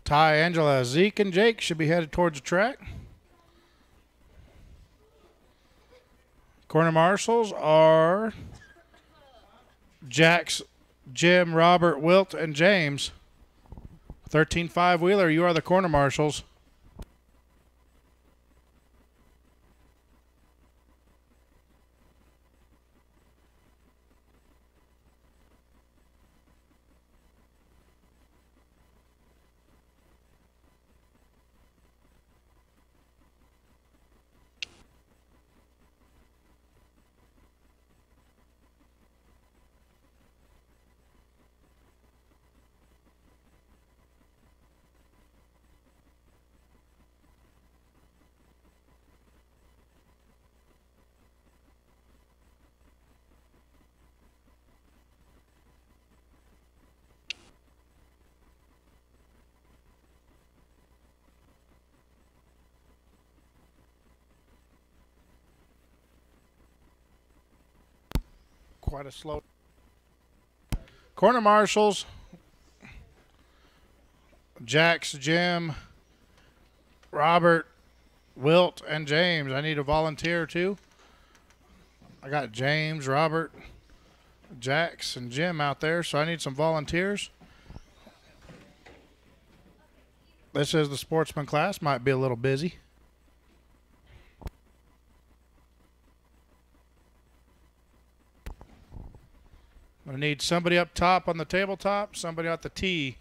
Ty, Angela, Zeke, and Jake should be headed towards the track. Corner marshals are Jax, Jim, Robert, Wilt, and James. 13-5 Wheeler, you are the corner marshals. Quite a slow. Corner marshals, Jax, Jim, Robert, Wilt, and James. I need a volunteer too. I got James, Robert, Jax, and Jim out there, so I need some volunteers. This is the sportsman class. Might be a little busy. I need somebody up top on the tabletop, somebody at the tee.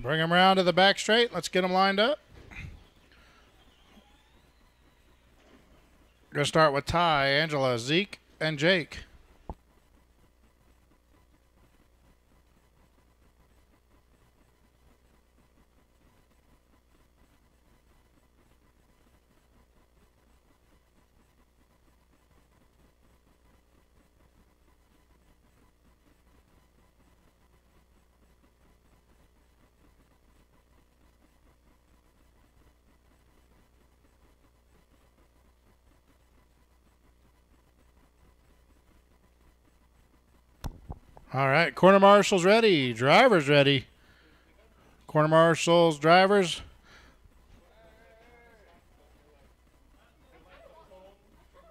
Bring them around to the back straight. Let's get them lined up. Going to start with Ty, Angela, Zeke, and Jake. All right, corner marshals ready, drivers ready. Corner marshals, drivers.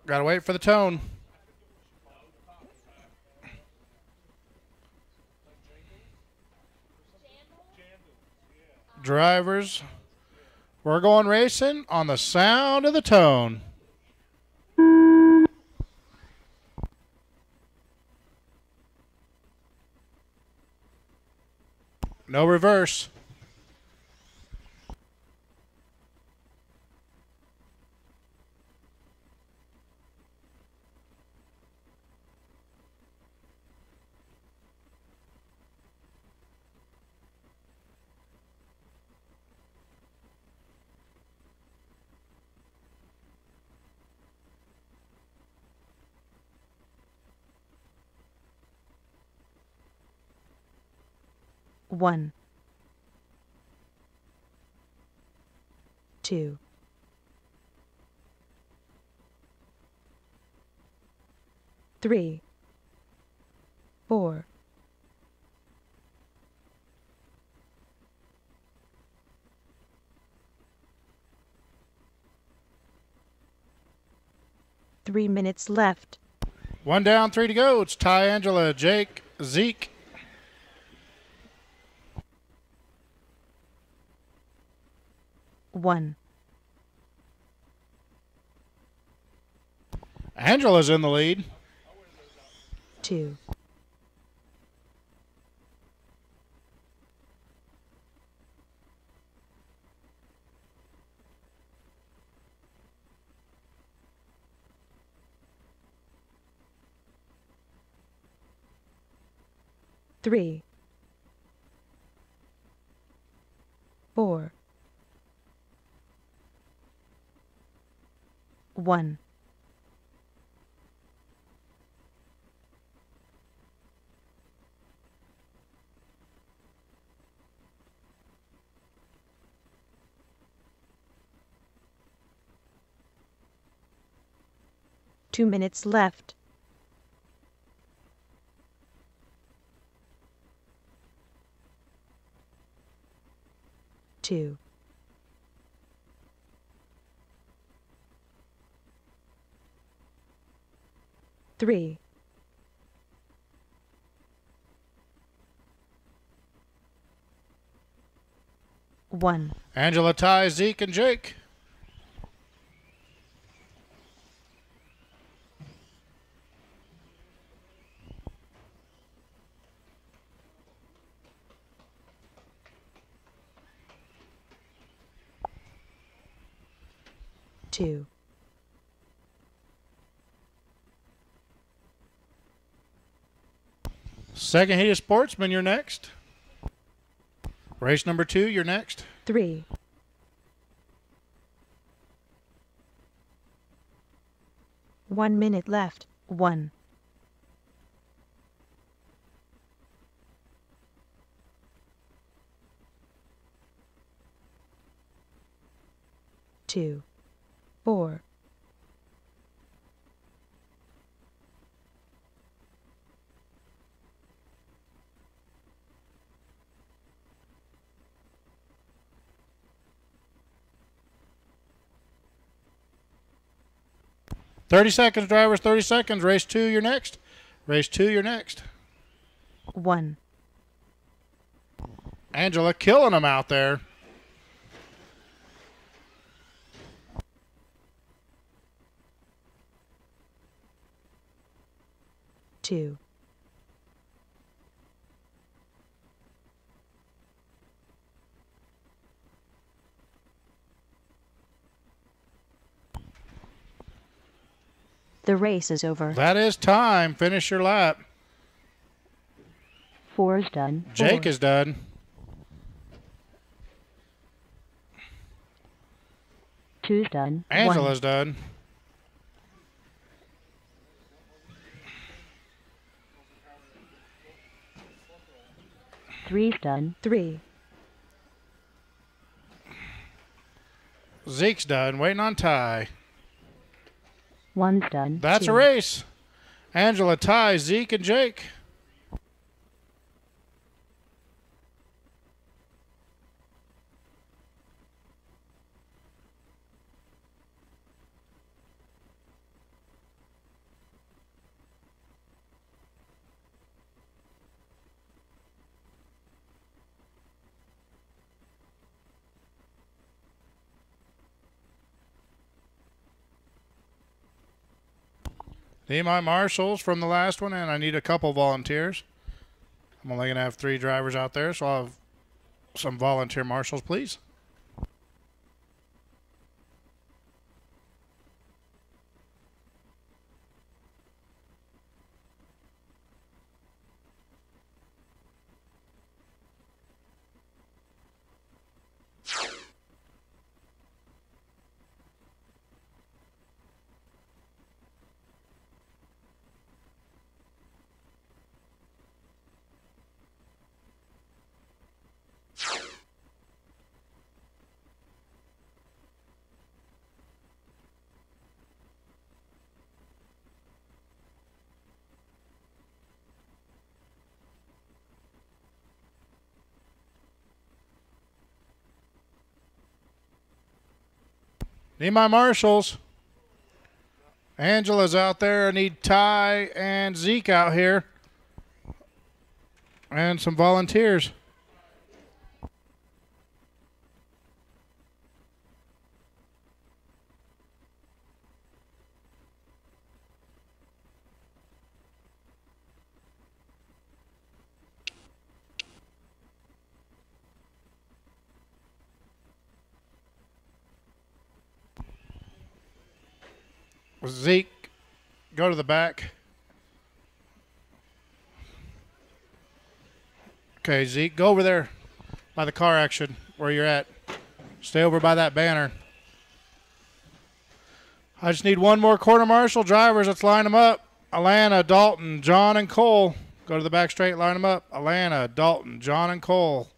Got to wait for the tone. Drivers, we're going racing on the sound of the tone. No reverse. One, two, three, four, 3 minutes left. 1 down, 3 to go. It's Ty, Angela, Jake, Zeke. One. Angela's in the lead. 2. 3. 4. 1. Two minutes left. Two. 3. 1. Angela, Ty, Zeke, and Jake. Two. Second heat of Sportsman, you're next. Race number 2, you're next. 3. 1 minute left. 1. 2. 4. 30 seconds, drivers, 30 seconds. Race 2, you're next. Race 2, you're next. 1. Angela killing them out there. 2. 'The race is over. That is time. Finish your lap. 4 is done. Jake 4. is done. Two's done. Angela's done. 3's done. 3. Zeke's done. Waiting on Ty. 1's done. That's 2. a race. Angela, Ty, Zeke, and Jake. Need my marshals from the last one, and I need a couple volunteers. I'm only going to have 3 drivers out there, so I'll have some volunteer marshals, please. Need my marshals. Angela's out there. I need Ty and Zeke out here. And some volunteers. Zeke, go to the back. Okay, Zeke, go over there by the car action where you're at. Stay over by that banner. I just need one more quarter marshal. Drivers, let's line them up. Alana, Dalton, John, and Cole. Go to the back straight, line them up. Alana, Dalton, John, and Cole.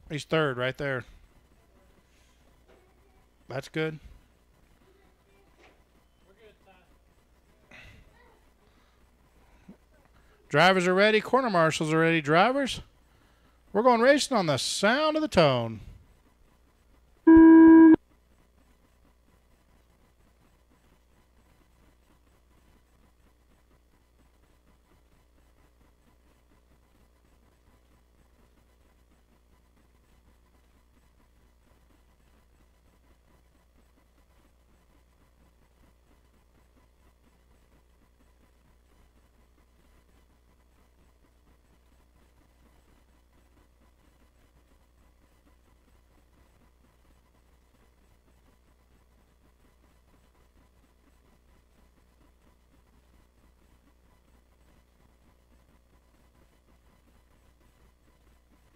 He's third right there. That's good. Drivers are ready. Corner marshals are ready. Drivers, we're going racing on the sound of the tone.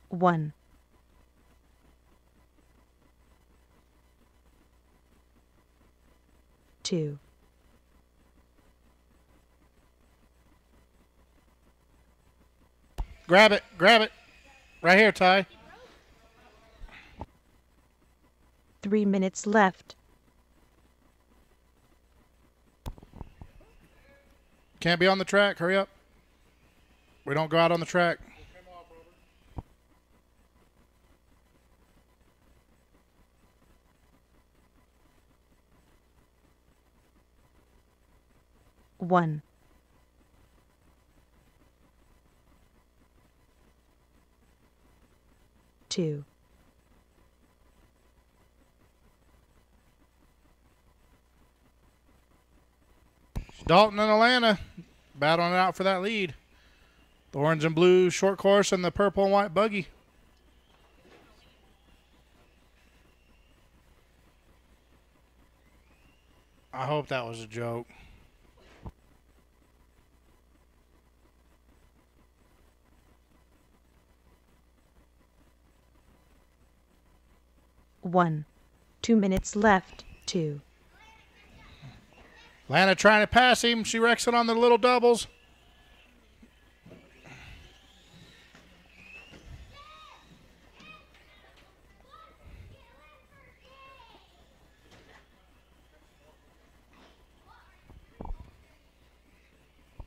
One. Two. Grab it. Grab it. Right here, Ty. 3 minutes left. Can't be on the track. Hurry up. We don't go out on the track. One. Two. Dalton and Atlanta battling it out for that lead. The orange and blue short course and the purple and white buggy. I hope that was a joke. One. 2 minutes left. Two. Atlanta trying to pass him. She wrecks it on the little doubles.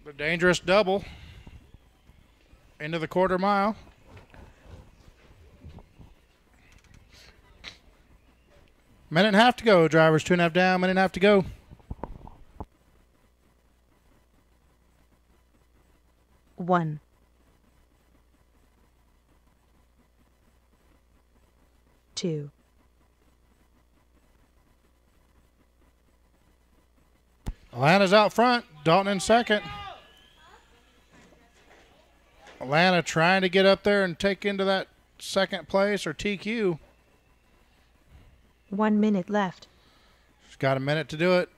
The dangerous double into the quarter mile. Minute and a half to go. Drivers 2.5 down. Minute and a half to go. One. Two. Atlanta's out front. Dalton in second. Atlanta trying to get up there and take into that second place or TQ. 1 minute left. She's got a minute to do it.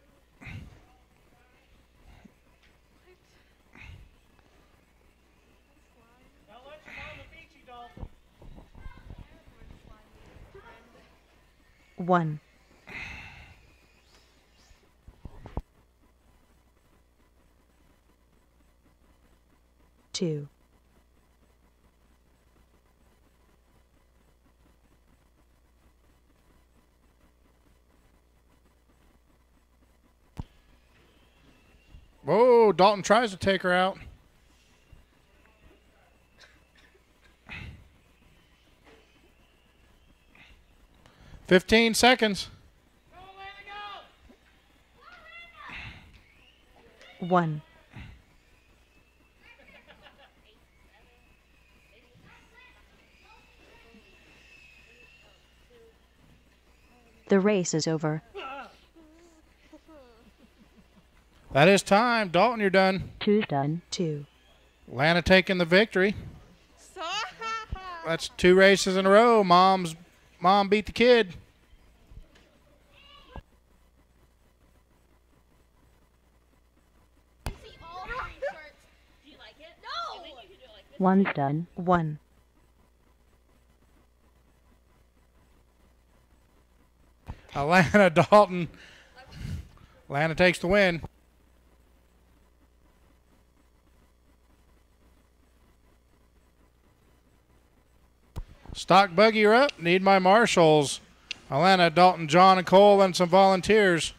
One. Two. Oh, Dalton tries to take her out. "15 seconds. 1. The race is over. That is time. Dalton, you're done. 2 done. 2. Lana taking the victory. That's 2 races in a row. Mom beat the kid. One's done. 1. Lana, Dalton. Lana takes the win. Stock buggy, you're up. Need my marshals. Alana, Dalton, John, and Cole, and some volunteers.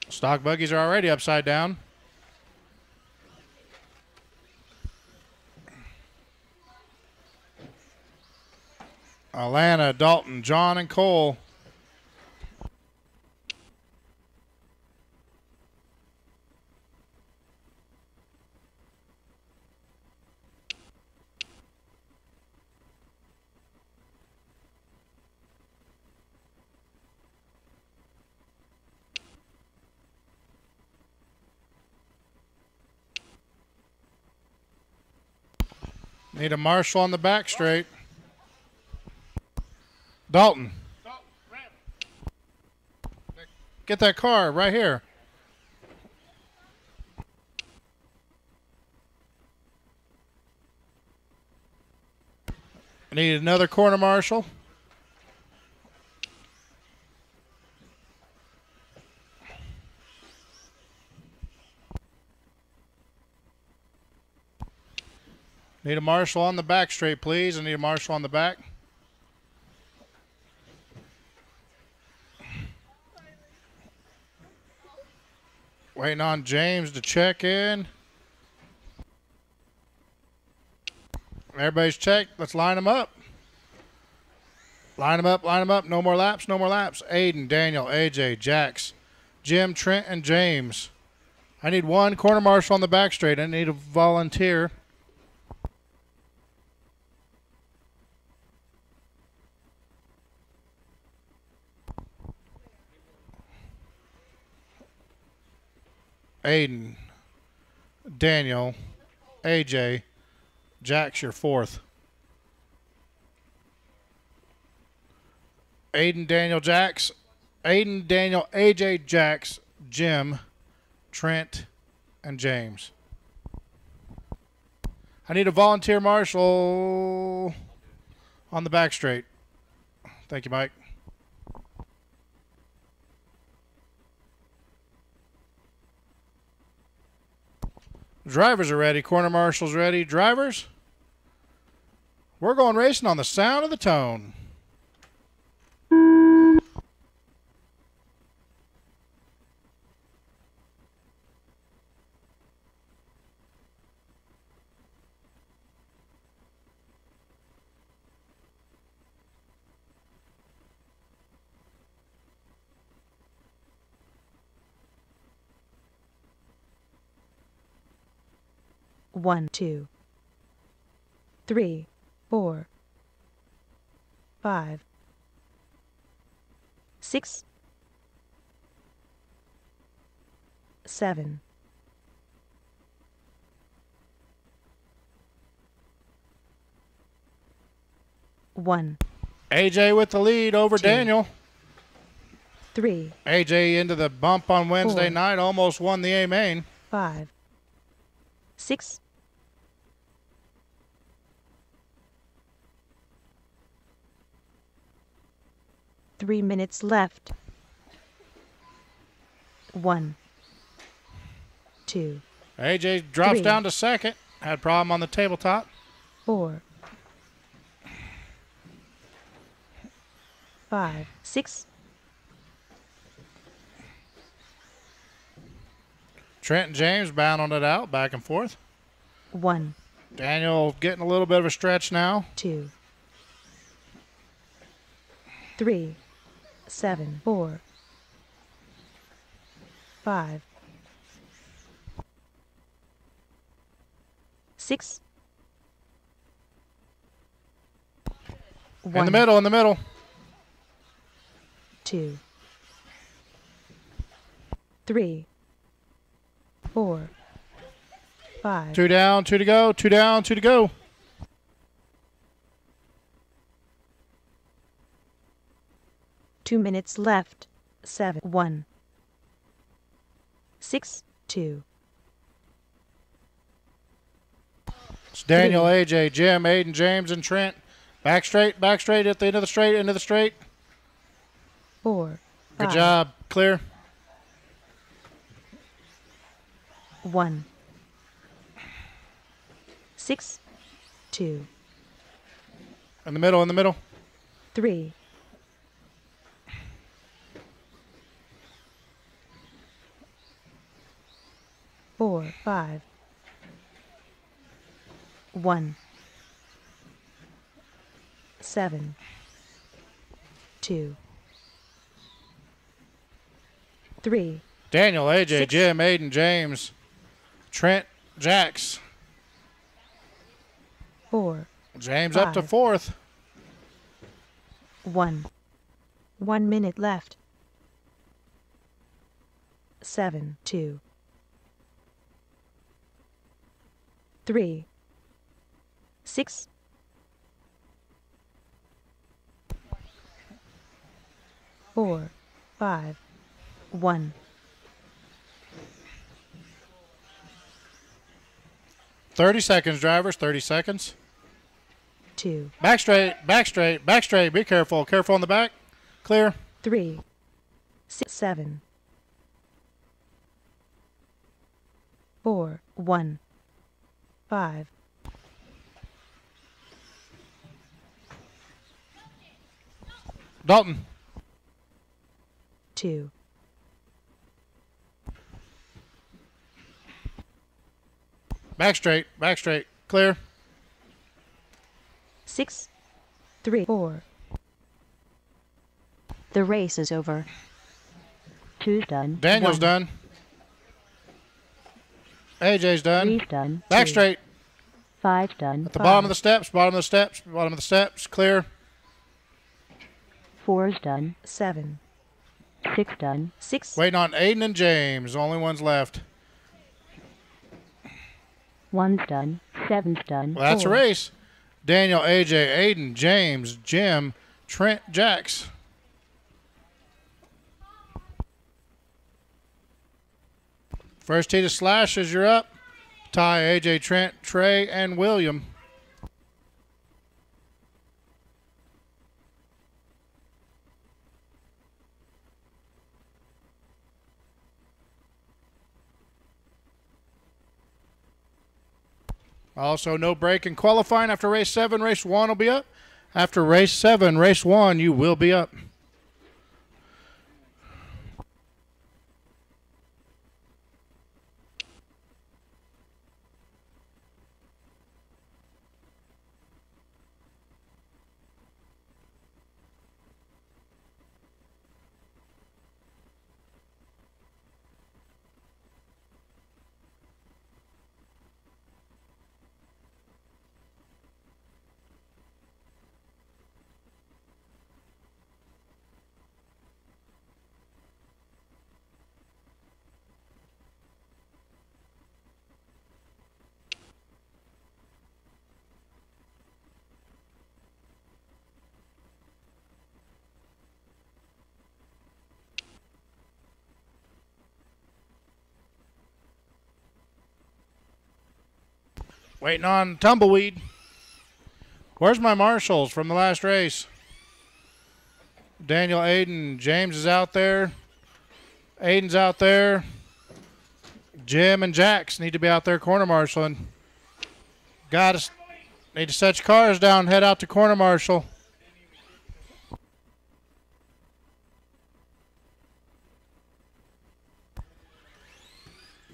Stock buggies are already upside down. Alana, Dalton, John, and Cole. Need a marshal on the back straight. Dalton. Get that car right here. I need another corner marshal. Need a marshal on the back straight, please. I need a marshal on the back. Waiting on James to check in. Everybody's checked. Let's line them up. Line them up, line them up. No more laps, no more laps. Aiden, Daniel, AJ, Jax, Jim, Trent, and James. I need one corner marshal on the back straight. I need a volunteer. Aiden, Daniel, AJ, Jax, your fourth. Aiden, Daniel, Jax. Aiden, Daniel, AJ, Jax, Jim, Trent, and James. I need a volunteer marshal on the back straight. Thank you, Mike. Drivers are ready. Corner marshals ready. Drivers, we're going racing on the sound of the tone. One, 2, 3, 4, 5, 6, 7, 1, AJ with the lead over 2, Daniel. 3, AJ into the bump on Wednesday 4, night. Almost won the A main. 5, 6, 3 minutes left. 1, 2, AJ drops 3, down to second. Had a problem on the tabletop. 4, 5, 6, Trent and James bounding it out, back and forth. 1, Daniel getting a little bit of a stretch now. 2, 3, 7, 4, 5, 6, In the middle, in the middle. 2, 3, 4, 5, 2 down, 2 to go, 2 down, 2 to go. 2 minutes left. 7, 1, 6, 2, It's Daniel, AJ, Jim, Aiden, James, and Trent. Back straight at the end of the straight, end of the straight. 4, Good 5, job. Clear. 1, 6, 2, In the middle, in the middle. 3, 4, 5, 1, 7, 2, 3, Daniel, AJ, 6. Jim, Aiden, James, Trent, Jax. 4, James up to 5. fourth. 1. 1 minute left. 7, 2, 3, 6, 4, 5, 1, 30 seconds, drivers, 30 seconds. 2, Back straight, back straight, back straight. Be careful. Careful on the back. Clear. 3, 6, 7, 4, 1, 5, Dalton. 2, Back straight, back straight. Clear. 6, 3, 4. The race is over. 2's done. Daniel's 1, done. AJ's done. 3's done. Back 2, straight. 5's done. At the bottom of the steps, bottom of the steps, bottom of the steps. Clear. 4's done. 7, 6 done. 6, Waiting on Aiden and James. Only ones left. 1's done. 7's done. Well, that's a 4, race. Daniel, AJ, Aiden, James, Jim, Trent, Jax. First tee to slashes, you're up. Ty, AJ, Trent, Trey, and William. Also, no break in qualifying after race 7. Race 1 will be up. After race 7, race 1, you will be up. Waiting on Tumbleweed. Where's my marshals from the last race? Daniel, Aiden, James is out there. Aiden's out there. Jim and Jax need to be out there corner marshaling. Got us. Need to set your cars down. Head out to corner marshal.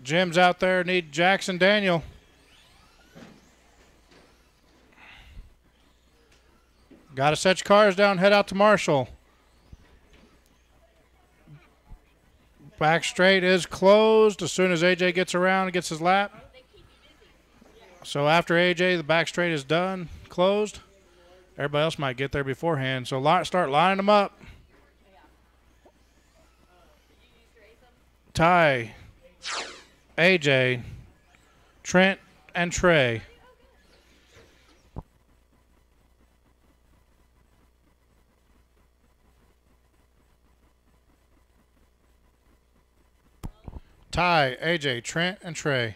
Jim's out there. Need Jackson Daniel. Got to set your cars down. Head out to Marshall. Back straight is closed as soon as AJ gets around and gets his lap. So after AJ, the back straight is done, closed. Everybody else might get there beforehand. So start lining them up. Ty, AJ, Trent, and Trey. Ty, AJ, Trent, and Trey.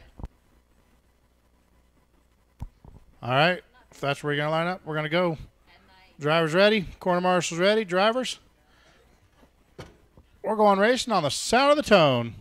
All right. If that's where you're going to line up, we're going to go. Drivers ready? Corner marshals ready? Drivers? We're going racing on the sound of the tone.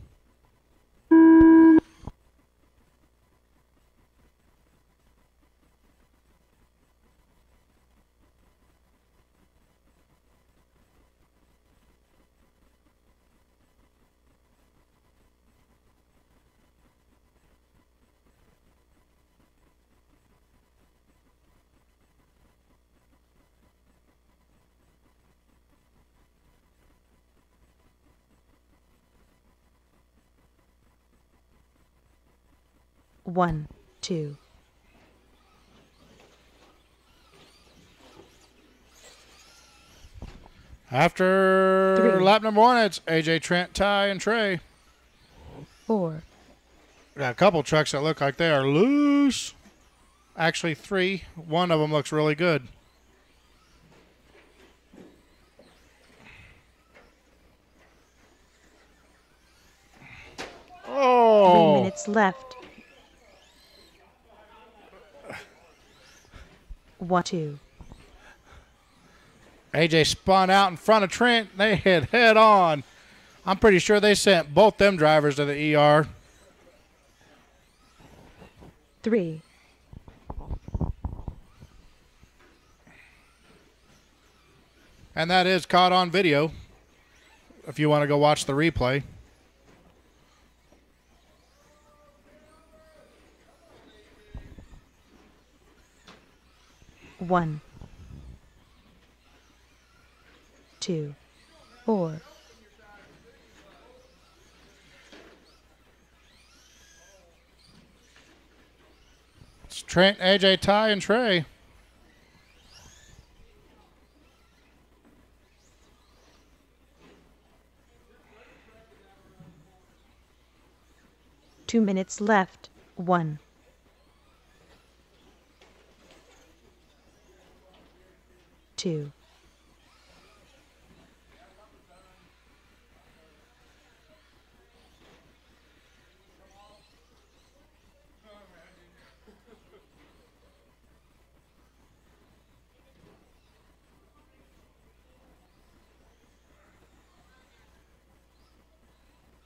One, two. After 3. lap number 1, it's AJ, Trent, Ty, and Trey. 4. Got a couple trucks that look like they are loose. Actually, 3. One of them looks really good. Oh. 3 minutes left. 1, 2. AJ spun out in front of Trent. They hit head on. I'm pretty sure they sent both them drivers to the ER. 3. And that is caught on video if you want to go watch the replay. One, 2, 4. It's Trent, AJ, Ty, and Trey. Two minutes left. 1, 2.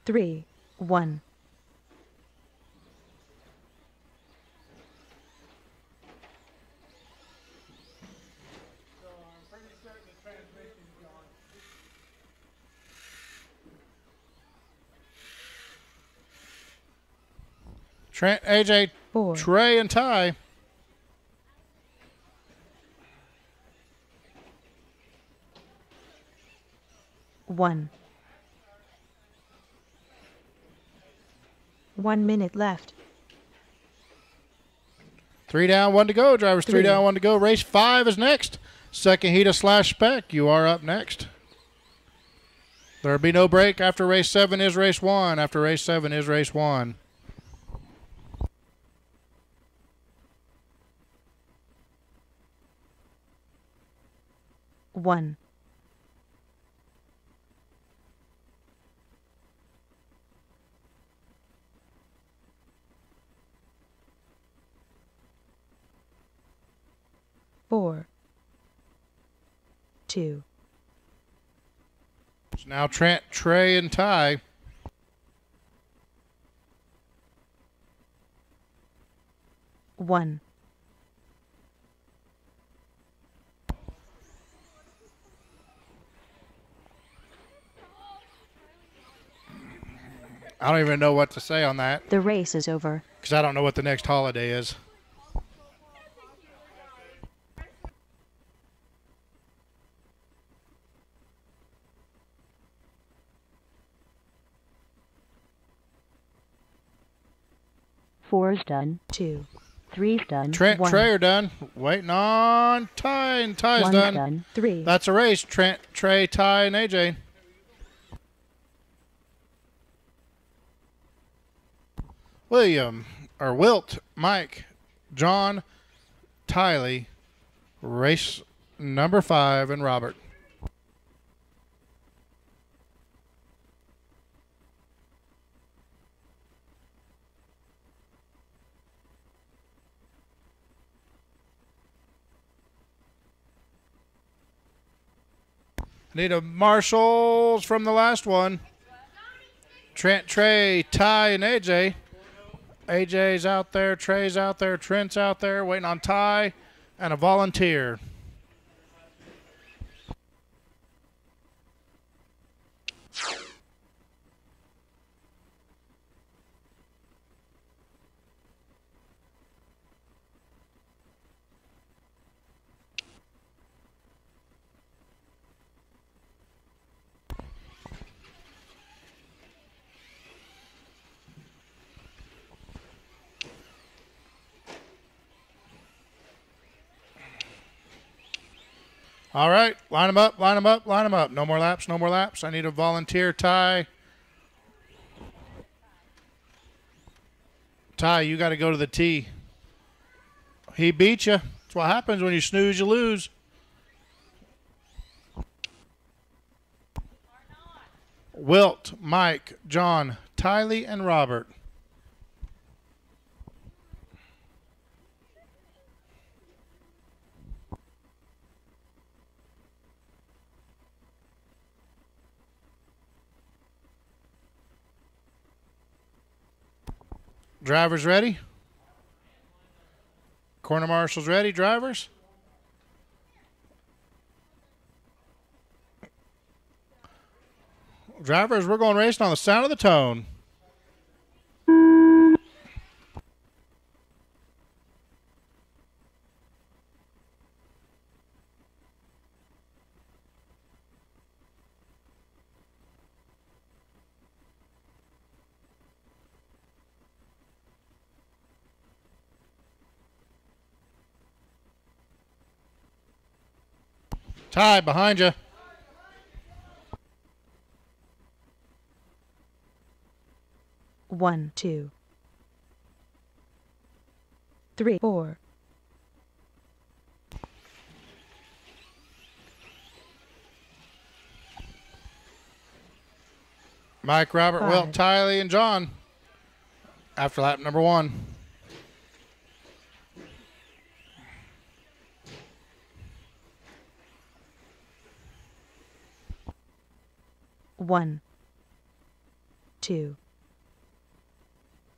Three, 1. Trent, AJ, 4. Trey, and Ty. One. 1 minute left. 3 down, 1 to go. Drivers 3 3. down, 1 to go. Race 5 is next. Second heat of Slash Spec. You are up next. There'll be no break. After race 7 is race 1. After race 7 is race 1. One. 4. 2. It's now Trent, Trey, and Ty. 1. I don't even know what to say on that The race is over. because I don't know what the next holiday is. Four's done. 2. Three's done. Trent, 1. Trey are done. Waiting on Ty, and Ty's One's done. done. 3. That's a race. Trent, Trey, Ty, and AJ. Wilt, Mike, John, Tylee, race number 5, and Robert. Need a marshals from the last one. Trent, Trey, Ty, and AJ. AJ's out there, Trey's out there, Trent's out there, waiting on Ty and a volunteer. All right, line them up, line them up, line them up. No more laps, no more laps. I need a volunteer. Ty. Ty, you got to go to the tee. He beat you. That's what happens when you snooze, you lose. Wilt, Mike, John, Tylee, and Robert. Drivers ready? Corner marshals ready, drivers? Drivers, we're going racing on the sound of the tone. Ty, behind you. One, 2, 3, 4. Mike, Robert, 5. Wilt, Tylee, and John. After lap number 1. One, 2,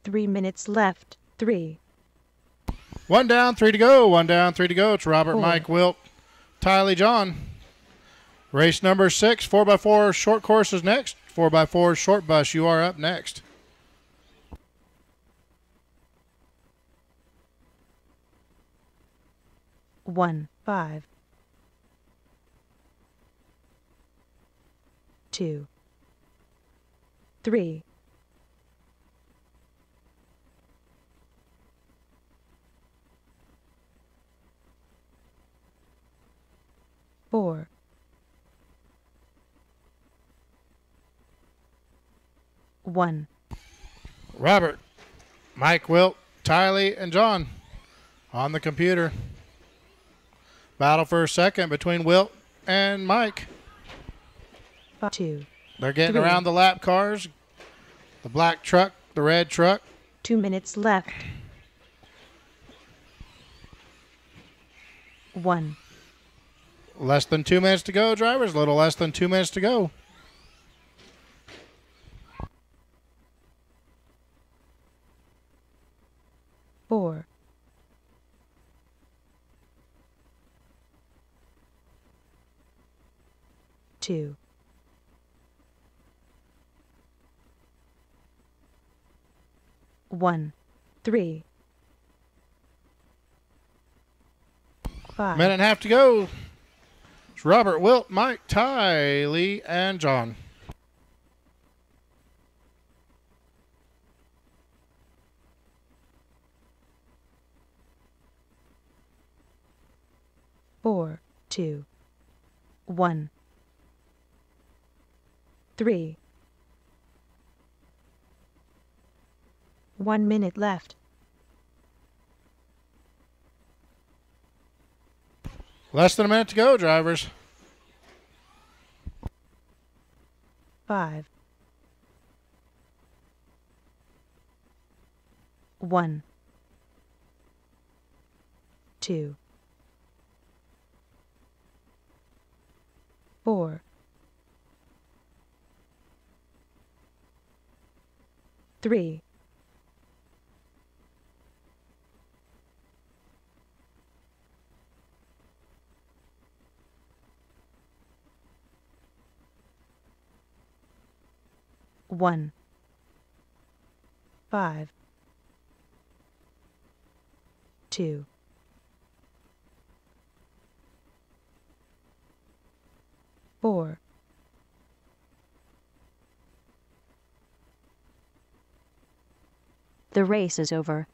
3 minutes left. 3. 1 down, 3 to go. 1 down, 3 to go. It's Robert, 4. Mike, Wilt, Tylee, John. Race number 6, 4x4 short course is next. 4x4 short bus, you are up next. One, 5, 2, 3. 4. 1. Robert, Mike, Wilt, Tylee, and John on the computer. Battle for a second between Wilt and Mike. 2. They're getting 3. around the lap cars. The black truck, the red truck. 2 minutes left. 1. Less than 2 minutes to go, drivers. A little less than 2 minutes to go. 4. 2. 1, 3, 5, Minute and a half to go. It's Robert, Wilt, Mike, Ty, Lee, and John. 4, 2, 1, 3. 1 minute left. Less than a minute to go, drivers. 5, 1, 2, 4, 3, 1, 5, 2, 4, 'The race is over.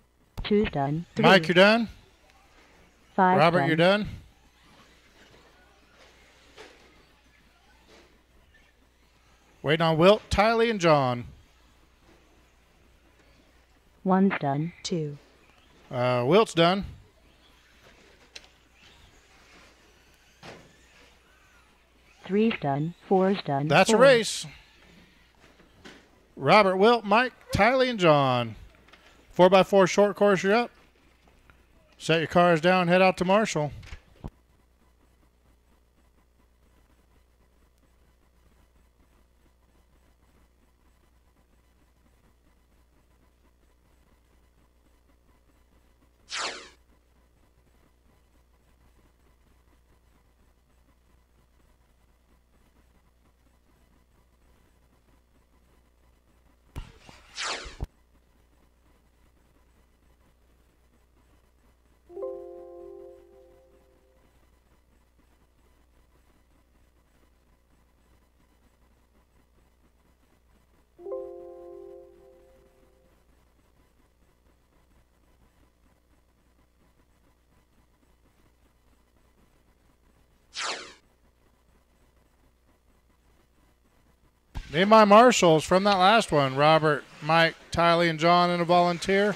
2's done. 3, Mike, you're done. 5's Robert, done. you're done. Waiting on Wilt, Tylee, and John. 1's done. 2, Wilt's done. 3's done. 4's done. That's a 4, race. Robert, Wilt, Mike, Tylee, and John. 4x4 short course, you're up. Set your cars down, head out to Marshall. Need my marshals from that last one. Robert, Mike, Tylee, and John in a volunteer.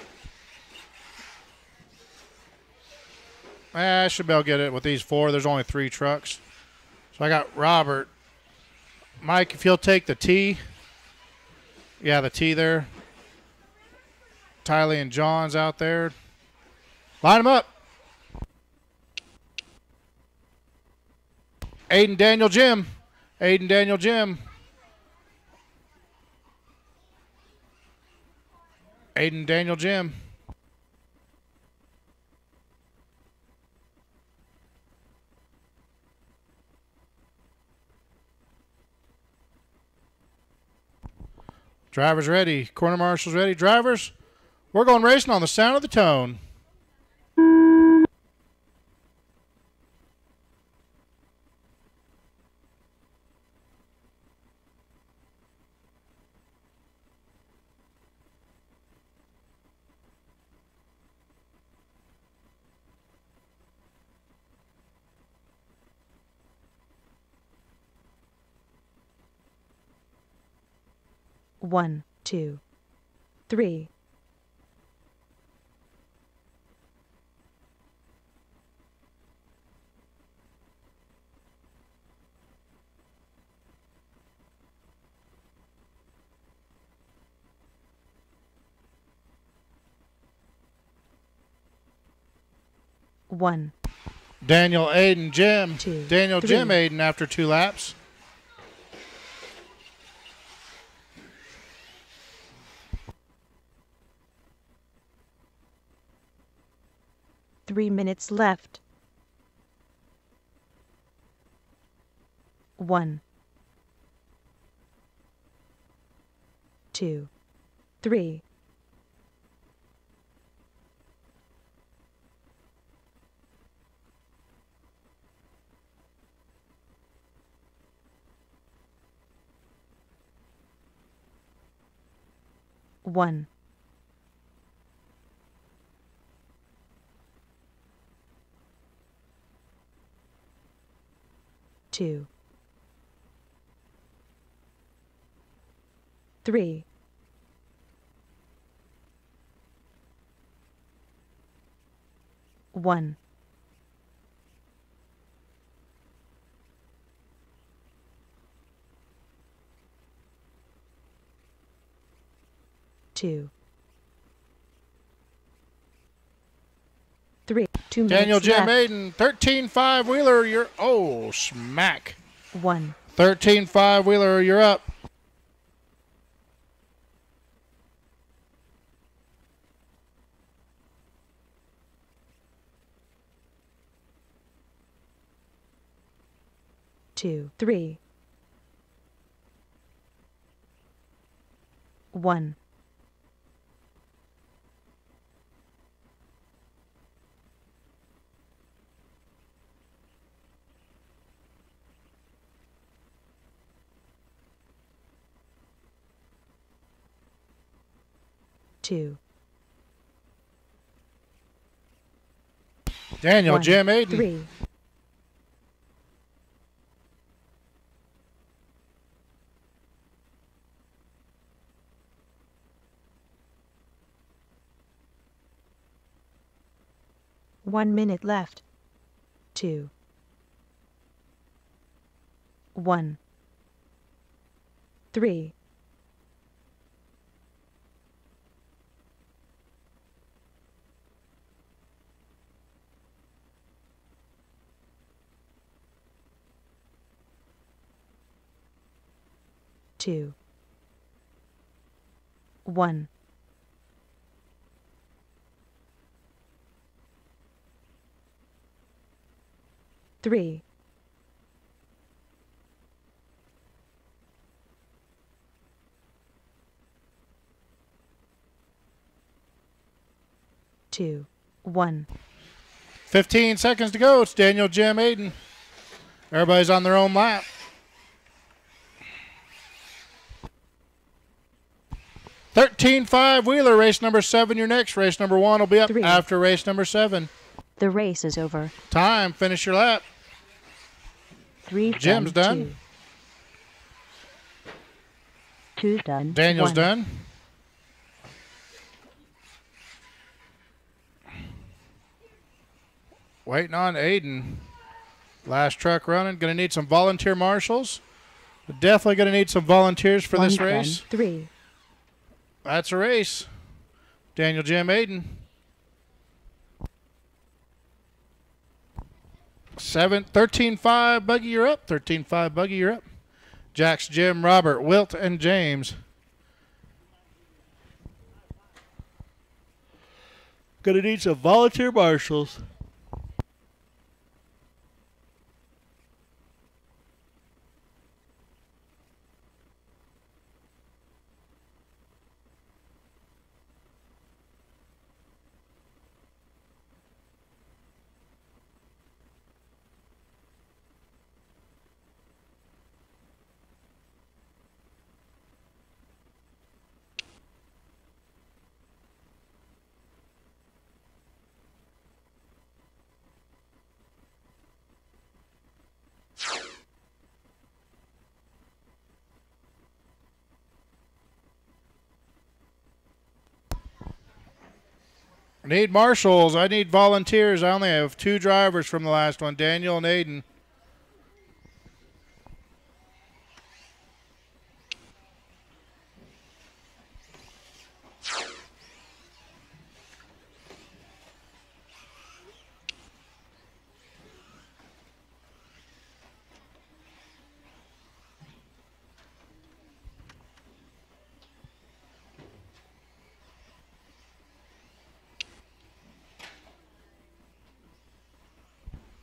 I should be able to get it with these 4. There's only 3 trucks. So I got Robert. Mike, if you'll take the T. Yeah, the T there. Tylee and John's out there. Line them up. Aiden, Daniel, Jim. Aiden, Daniel, Jim. Aiden, Daniel, Jim. Drivers ready. Corner marshals ready. Drivers, we're going racing on the sound of the tone. One, 2, 3. One, Daniel, Aiden, Jim. 2, Daniel, 3. Jim, Aiden after 2 laps. Three minutes left. 1, 2, 3. 1, 2, 3, 1, 2, 3. 2 minutes Daniel Jim left. Aiden, 13-5 Wheeler, you're, oh, smack. 1, 13-5 Wheeler, you're up. 2, 3, 1, 2, Daniel 1, Jim Aiden. 3, 1 minute left. 2, 1, 3, 2, 1, 3, 2, 1. 15 seconds to go. It's Daniel Jim Aiden. Everybody's on their own lap. $13-5 Wheeler, race number 7. Your next race number 1 will be up 3. after race number 7. The race is over. Time, finish your lap. 3 Jim's done. 2. 2's done. Daniel's 1. done. Waiting on Aiden. Last truck running. Going to need some volunteer marshals. Definitely going to need some volunteers for this 1's race. done. 3. That's a race. Daniel Jim Aiden. 13-5 Buggy, you're up. 13-5 Buggy, you're up. Jax, Jim, Robert, Wilt, and James. Gonna need some volunteer marshals. I need marshals. I need volunteers. I only have 2 drivers from the last one, Daniel and Aiden.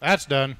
That's done.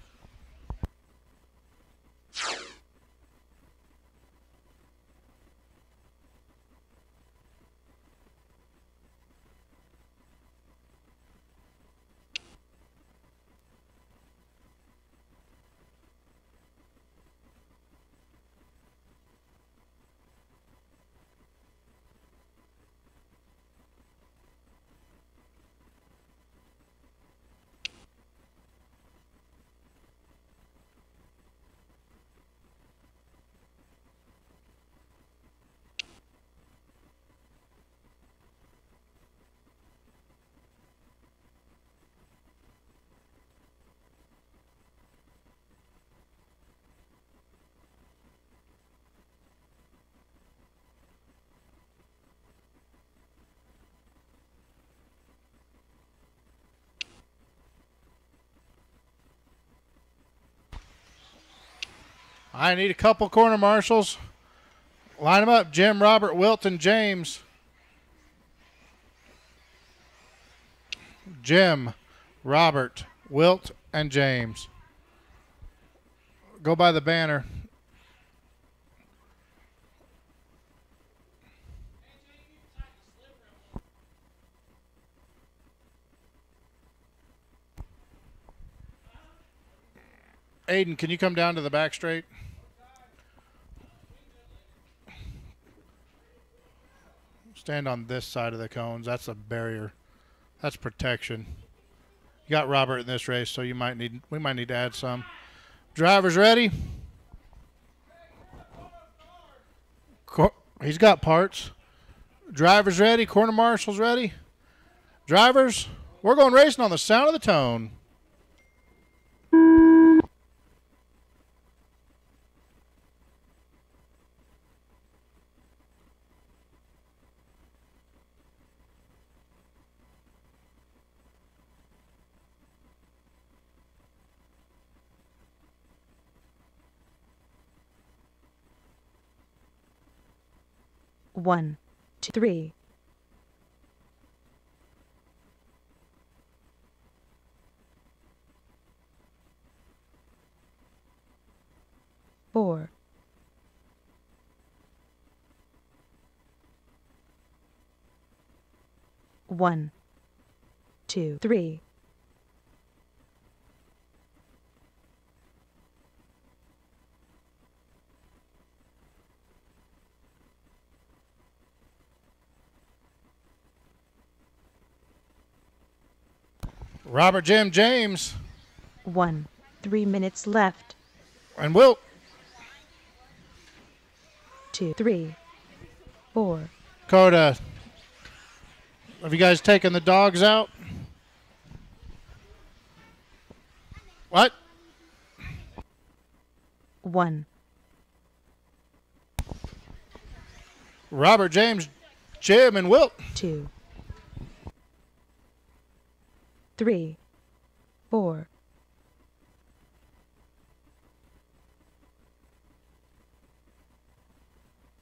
I need a couple corner marshals. Line them up. Jim, Robert, Wilt, and James. Jim, Robert, Wilt, and James. Go by the banner. Aiden, can you come down to the back straight? Stand on this side of the cones. That's a barrier. That's protection. You got Robert in this race, so we might need to add some. Drivers ready? He's got parts. Drivers ready? Corner marshals ready? Drivers, we're going racing on the sound of the tone. One, two, three. Four. One, two, three. Robert, Jim, James. 1, 3 minutes left. And Wilt. 2, 3, 4. Coda. Have you guys taken the dogs out? What? 1. Robert, James, Jim, and Wilt. 2, 3, 4.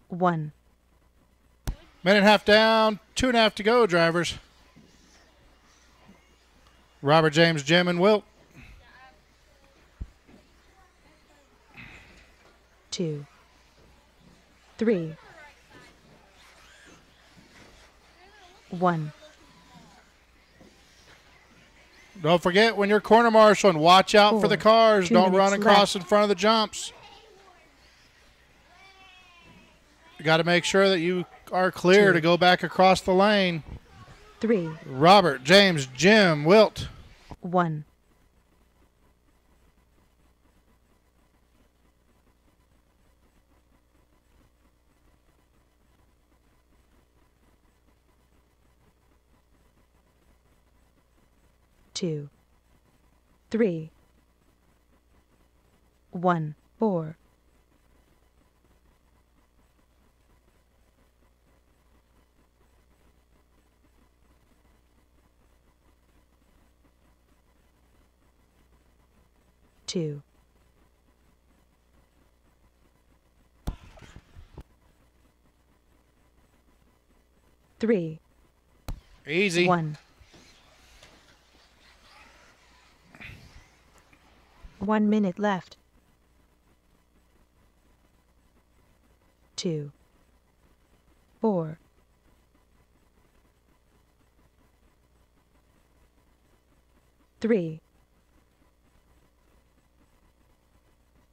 1. Minute and a half down, 2.5 to go, drivers. Robert, James, Jim, and Wilt. 2, 3, 1. Don't forget when you're corner marshaling, watch out for the cars. 2 Don't run minutes across left. in front of the jumps. You got to make sure that you are clear 2, to go back across the lane. 3, Robert, James, Jim, Wilt. 1. Two, 3, 1, 4. 2, 3, Easy. 1. 1 minute left. 2, 4. 3,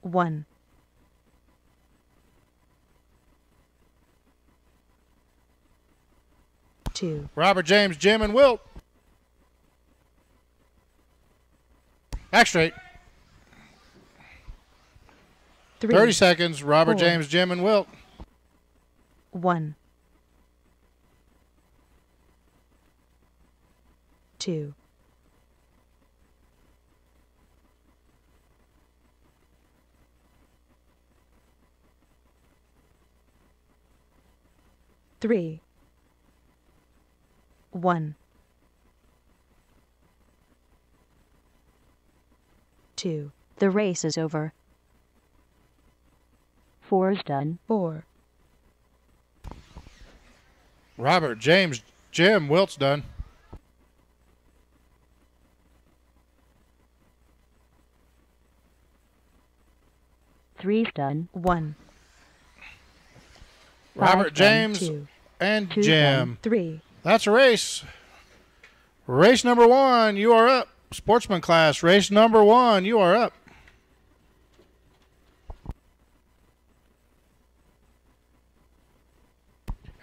1. 2, Robert, James, Jim, and Wilt. Back straight. 3, 30 seconds. Robert, 4. James, Jim, and Wilt. 1, 2, 3, 1, 2. The race is over. 4's done. 4. Robert, James, Jim, Wilt's done. Three's done. 1. Robert, Five's done. James, 2. and Two's Jim. done. 3. That's a race. Race number 1, you are up. Sportsman class, race number 1, you are up.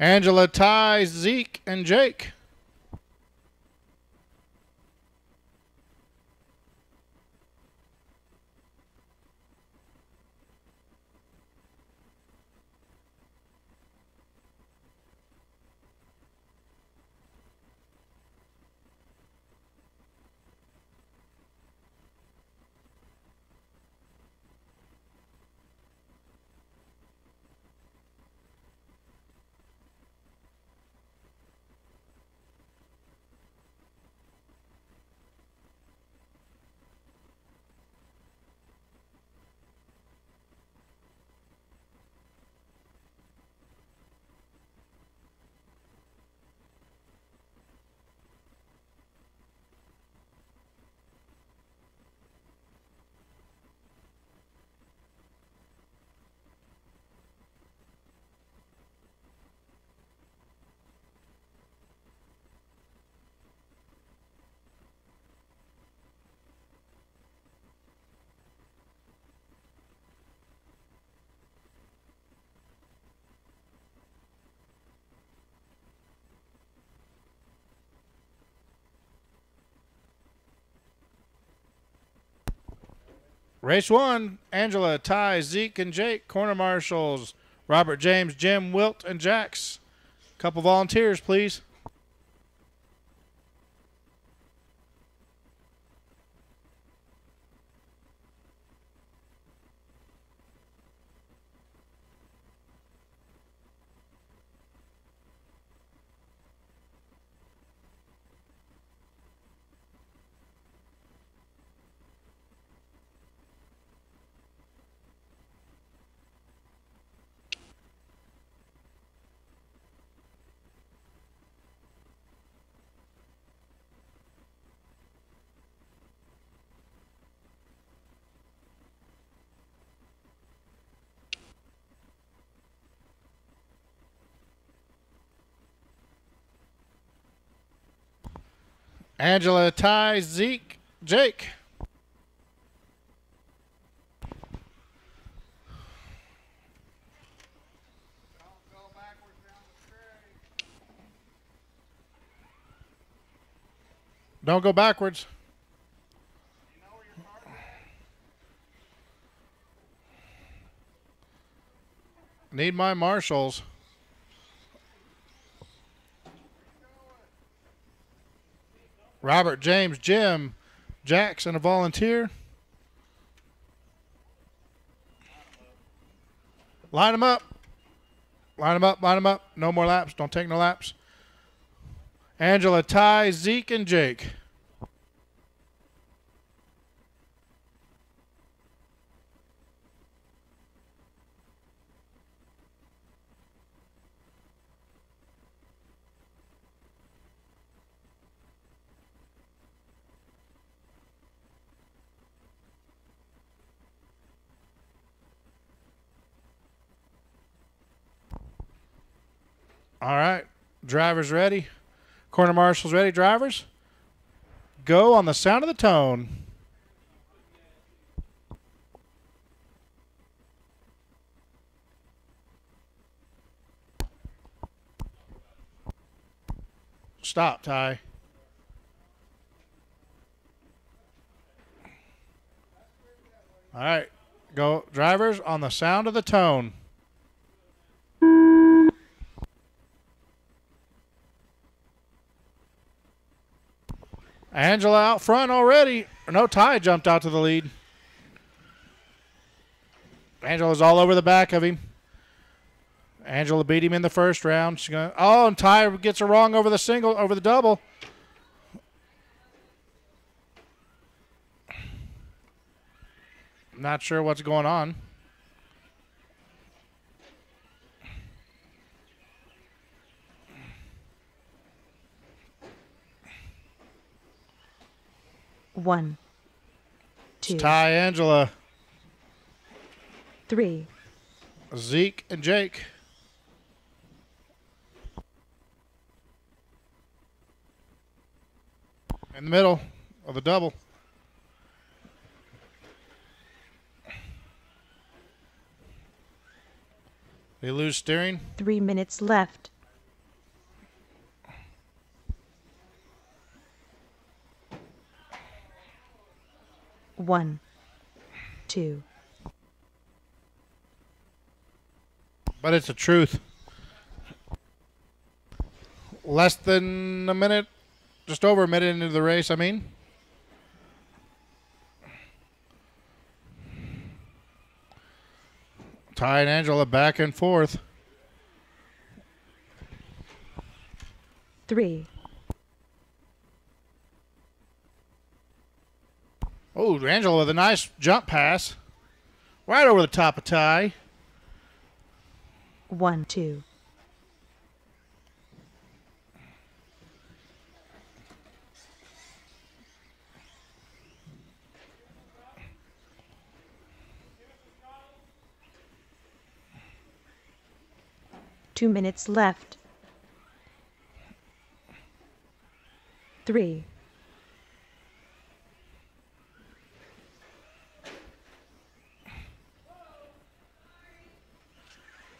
Angela, Ty, Zeke, and Jake. Race 1, Angela, Ty, Zeke, and Jake. Corner marshals, Robert, James, Jim, Wilt, and Jax. Couple volunteers, please. Angela, Ty, Zeke, Jake. Don't go backwards. Need my marshals. Robert, James, Jim, Jackson, a volunteer. Line them up. Line them up, line them up. No more laps. Don't take no laps. Angela, Ty, Zeke, and Jake. All right. Drivers ready. Corner marshals ready. Drivers, go on the sound of the tone. Stop, Ty. All right. Go, drivers, on the sound of the tone. Angela out front already. No, Ty jumped out to the lead. Angela's all over the back of him. Angela beat him in the first round. She's gonna, oh, and Ty gets her wrong over the single, over the double. Not sure what's going on. 1, It's 2, Ty, Angela, 3, Zeke, and Jake. In the middle of the double. They lose steering. 3 minutes left. One, 2, But it's the truth. Less than a minute, just over a minute into the race, I mean. Ty and Angela back and forth. 3, Oh, Angela with a nice jump pass. Right over the top of Ty. 1, 2, Two minutes left. 3,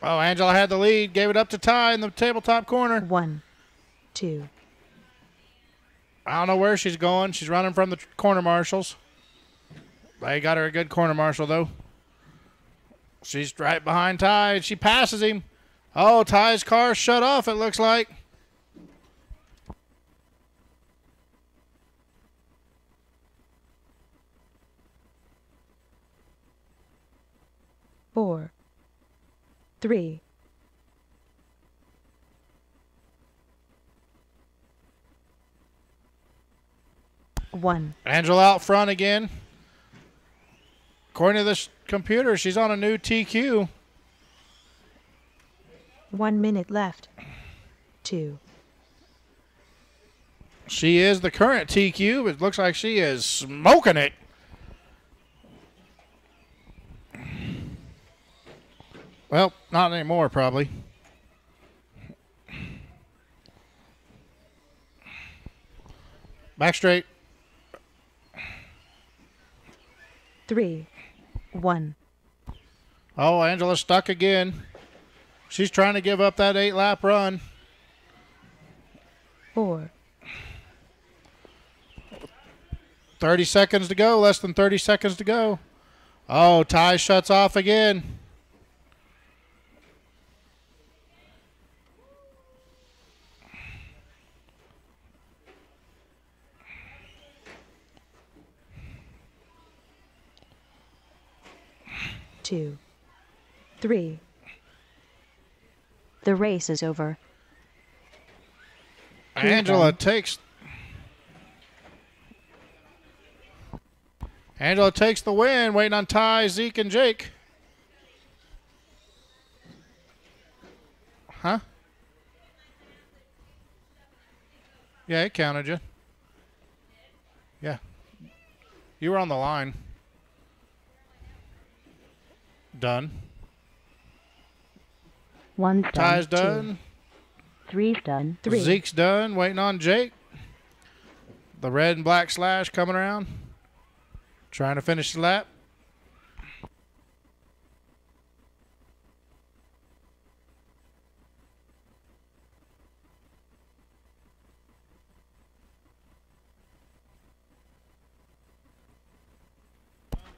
Oh, Angela had the lead. Gave it up to Ty in the tabletop corner. 1, 2, I don't know where she's going. She's running from the corner marshals. They got her a good corner marshal, though. She's right behind Ty. She passes him. Oh, Ty's car shut off, it looks like. Four, 3, one, Angela out front again. According to this computer, she's on a new TQ. 1 minute left. 2, She is the current TQ, but it looks like she is smoking it. Well, not anymore, probably. Back straight. 3, 1, Oh, Angela's stuck again. She's trying to give up that 8-lap run. 4, 30 seconds to go. Less than 30 seconds to go. Oh, Ty shuts off again. two, 3. The race is over. Angela takes the win, waiting on Ty, Zeke, and Jake. Huh? Yeah, it counted you. Yeah. You were on the line. Done. One's done. Ty's done. 2, 3's done. 3. Zeke's done. Waiting on Jake. The red and black slash coming around. Trying to finish the lap.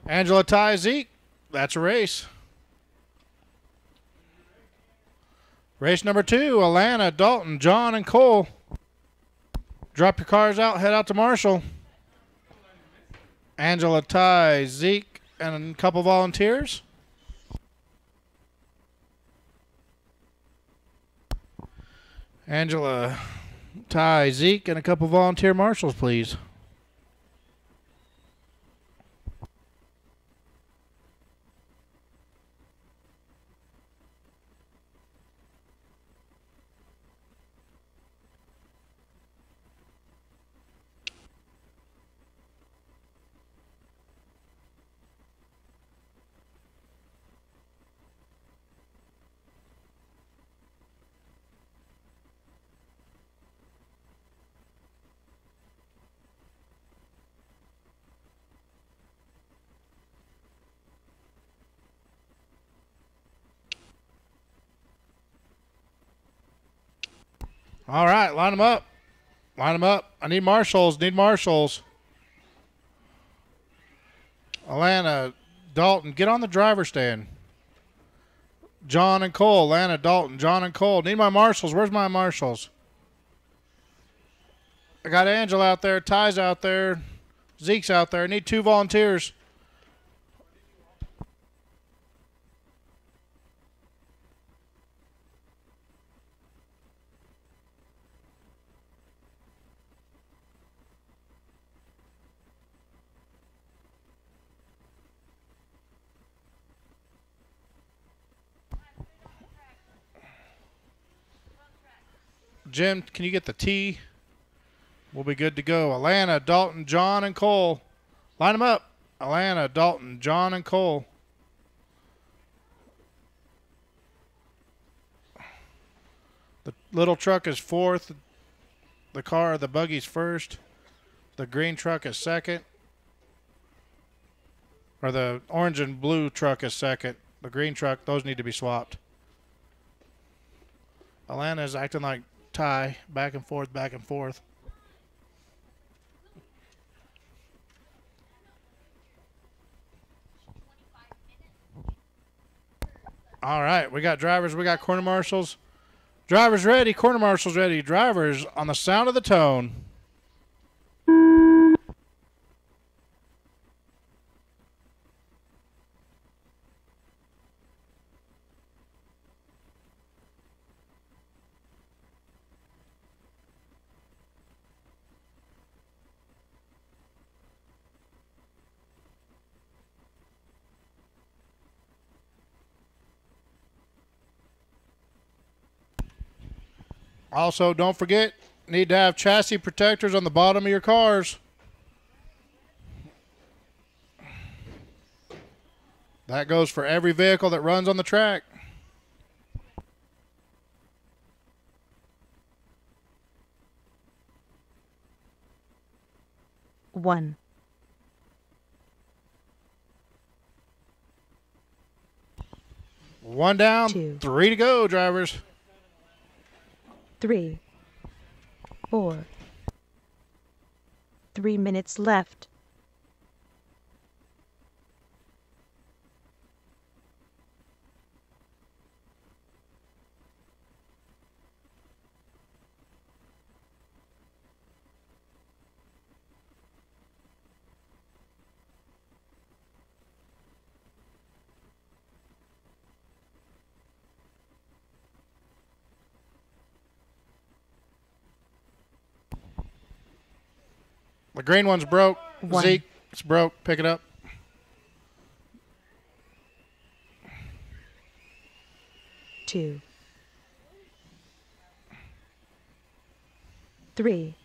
Angela, Ty, Zeke. That's a race. Race number 2, Alana, Dalton, John, and Cole. Drop your cars out, head out to Marshall. Angela, Ty, Zeke, and a couple volunteers. Angela, Ty, Zeke, and a couple volunteer marshals, please. All right, line them up. Line them up. I need marshals. Need marshals. Alana, Dalton, get on the driver's stand. John and Cole. Alana, Dalton, John and Cole. Need my marshals. Where's my marshals? I got Angela out there. Ty's out there. Zeke's out there. I need 2 volunteers. Jim, can you get the T? We'll be good to go. Alana, Dalton, John, and Cole. Line them up. Alana, Dalton, John, and Cole. The little truck is 4th. The buggy's 1st. The green truck is 2nd. Or the orange and blue truck is 2nd. The green truck, those need to be swapped. Alana is acting like Ty, back and forth, back and forth. All right, we got drivers, we got corner marshals. Drivers ready, corner marshals ready. Drivers on the sound of the tone. Also, don't forget, need to have chassis protectors on the bottom of your cars. That goes for every vehicle that runs on the track. One. One down, 2. 3 to go, drivers. 3. 4. 3 minutes left. The green one's broke. 1. Zeke, it's broke. Pick it up. Two. 3.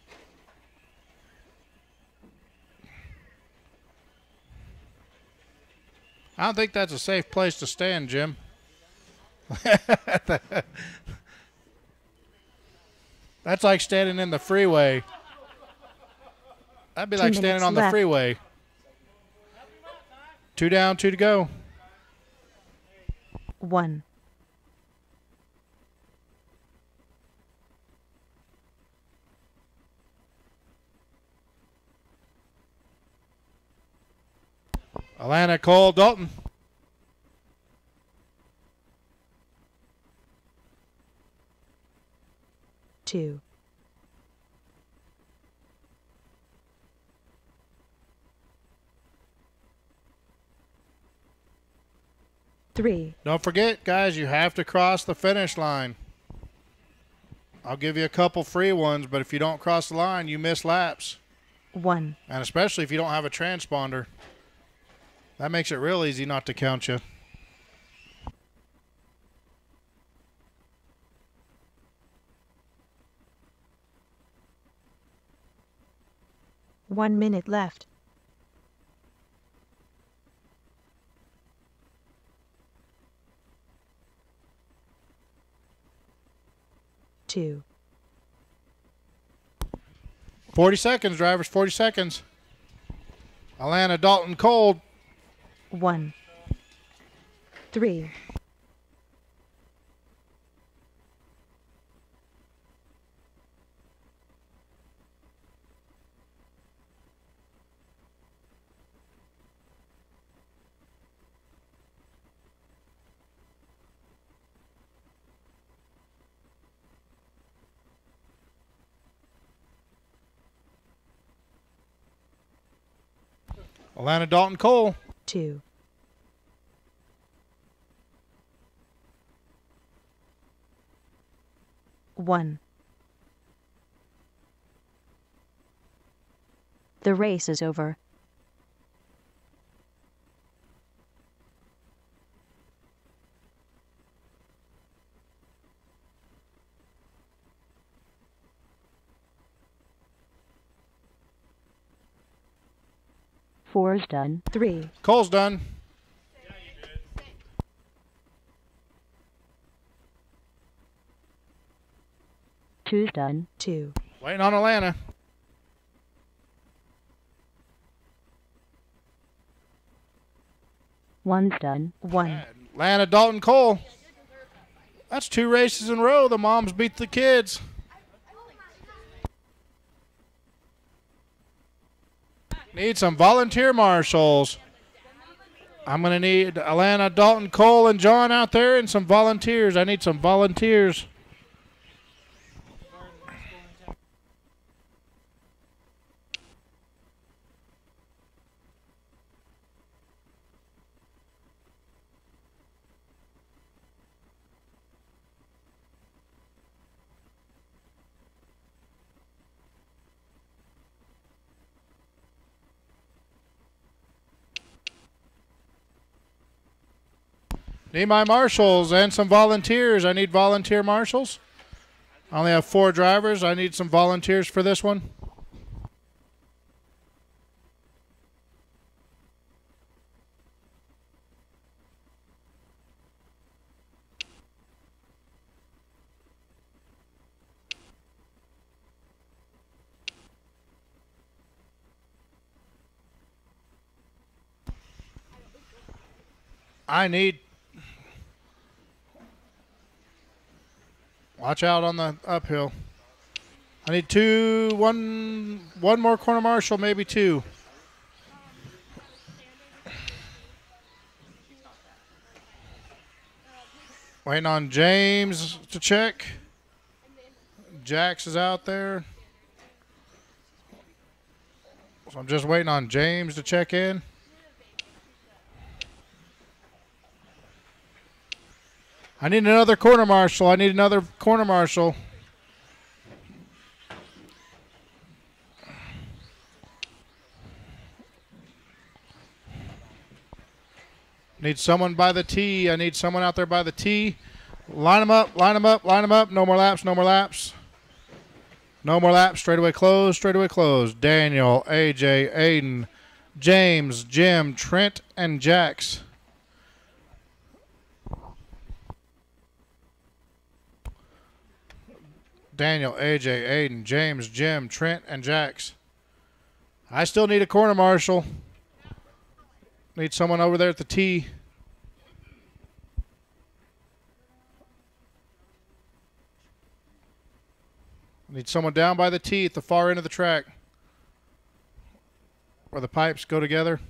I don't think that's a safe place to stand, Jim. That's like standing in the freeway. That'd be 2 like standing minutes on the left. freeway. 2 down, 2 to go. 1. Alana, Cole, Dalton. 2. 3. Don't forget, guys, you have to cross the finish line. I'll give you a couple free ones, but if you don't cross the line, you miss laps. 1. And especially if you don't have a transponder. That makes it real easy not to count you. One minute left. 2. 40 seconds, drivers, 40 seconds. Alana, Dalton, Cole. 1. 3. Alana Dalton Cole. 2, 1. The race is over. Four's done. 3, Cole's done. two's done. 2, Waiting on Alana. one's done. 1, Alana Dalton Cole. That's 2 races in a row. The moms beat the kids. Need some volunteer marshals. I'm going to need Alana Dalton Cole and John out there and some volunteers. I need some volunteers. Need my marshals and some volunteers. I need volunteer marshals. I only have 4 drivers. I need some volunteers for this one. I need... Watch out on the uphill. I need one more corner marshal, maybe 2. Waiting on James to check. Jax is out there. So I'm just waiting on James to check in. I need another corner marshal. I need another corner marshal. Need someone by the tee. I need someone out there by the tee. Line them up, line them up, line them up. No more laps, no more laps. No more laps. Straightaway closed, straightaway closed. Daniel, AJ, Aiden, James, Jim, Trent, and Jax. Daniel, AJ, Aiden, James, Jim, Trent, and Jax. I still need a corner marshal. Need someone over there at the tee. Need someone down by the tee at the far end of the track where the pipes go together.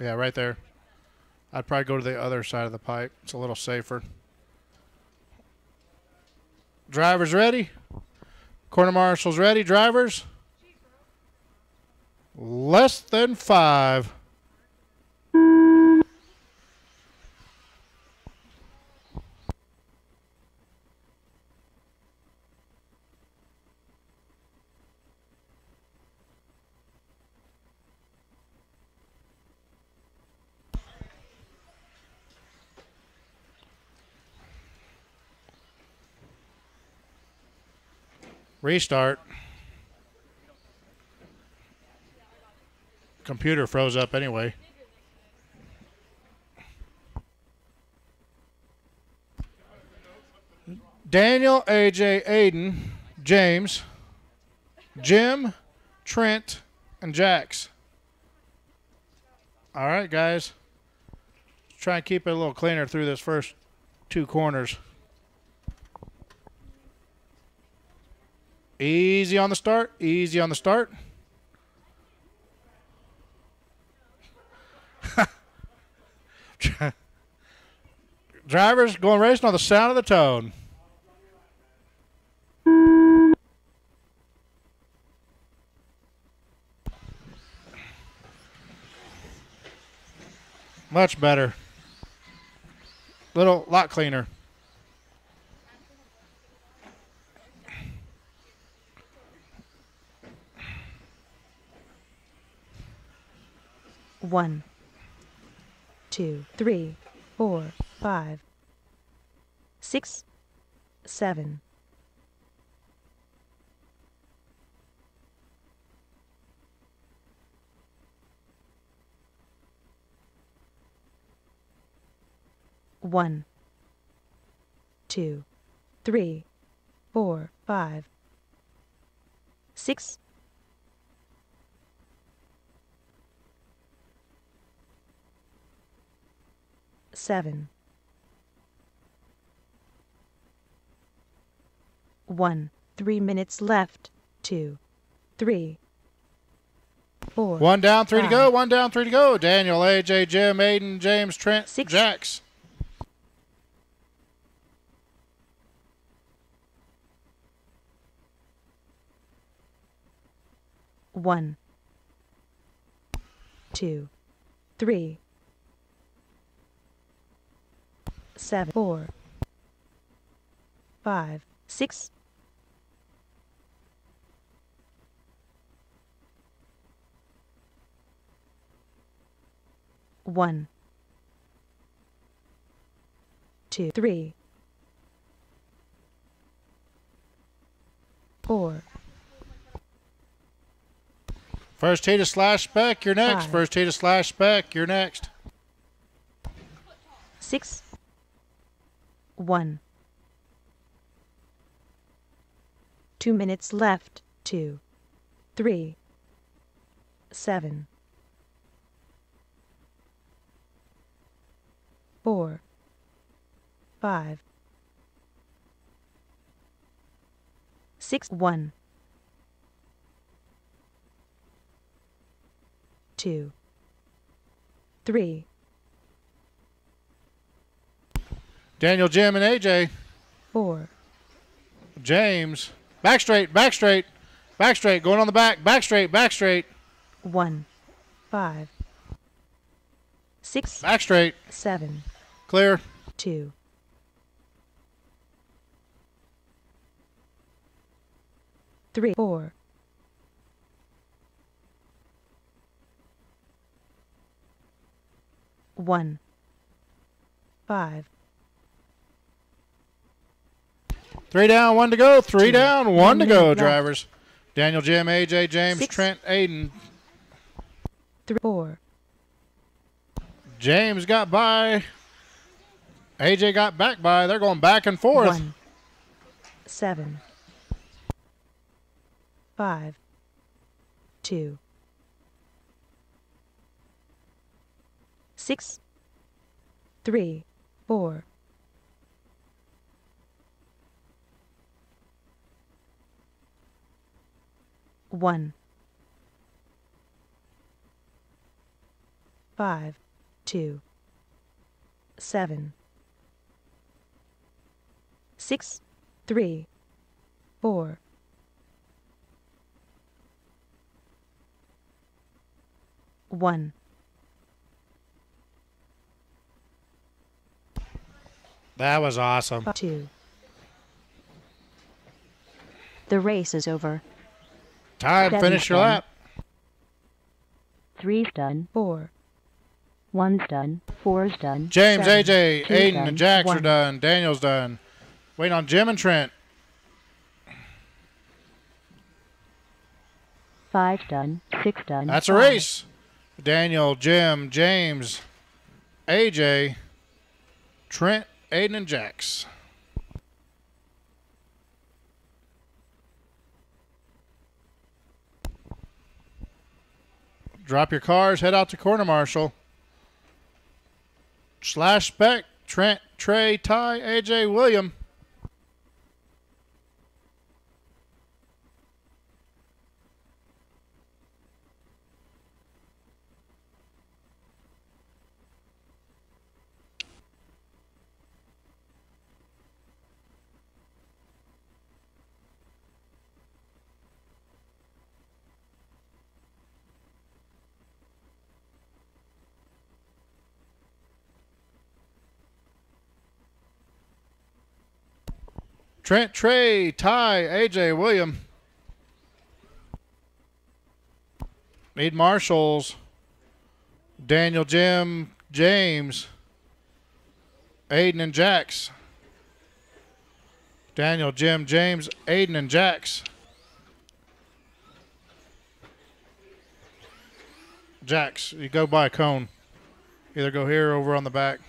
Yeah, right there. I'd probably go to the other side of the pipe. It's a little safer. Drivers ready? Corner marshals ready? Drivers? Less than 5. Restart. Computer froze up anyway. Daniel, AJ, Aiden, James, Jim, Trent, and Jax. All right, guys. Try and keep it a little cleaner through this first 2 corners. Easy on the start. Easy on the start. Drivers going racing on the sound of the tone. Much better. Lot cleaner. One, two, three, 4, 5, 6, 7. 1, 2, 3, 4, 5, 6, 7. 1, 3 minutes left. 2, 3, 4. 1 down, 3 to 5, go. 1 down, 3 to go. Daniel, AJ, Jim, Aiden, James, Trent, 6. Jax. 1, 2, 3, 7, 4, 5, 6, 1, 2, 3, 4. First tee to slash spec, you're next. 5. First tee to slash spec, you're next. 6, 1. 2 minutes left. 2, 3, 7, 4, 5, 6, 1, 2, 3. Daniel, Jim, and AJ. 4, James. Back straight, back straight, back straight. Going on the back, back straight, back straight. 1, 5, 6, Back straight. 7, Clear. 2, 3, 4, 1, 5, 3 down, 1 to go. 3 2, down, 1 to 1 go, minute left. drivers. Daniel, Jim, AJ, James, 6. Trent, Aiden. 3, 4, James got by. AJ got back by. They're going back and forth. 1, 7, 5, 2, 6, 3, 4, 1, 5, 2, 7, 6, 3, 4, 1. That was awesome. 2. The race is over. Time, 7's finish your done. lap. 3's done. 4. 1's done. 4's done. James, 7, AJ, 2's Aiden, done. and Jax 1. are done. Daniel's done. Waiting on Jim and Trent. 5's done. 6's done. That's a 5. race. Daniel, Jim, James, AJ, Trent, Aiden, and Jax. Drop your cars, head out to corner marshal. Slash spec, Trent, Trey, Ty, AJ, William. Trent, Trey, Ty, AJ, William. Need marshals. Daniel, Jim, James, Aiden, and Jax. Daniel, Jim, James, Aiden, and Jax. Jax, you go by a cone. Either go here or over on the back.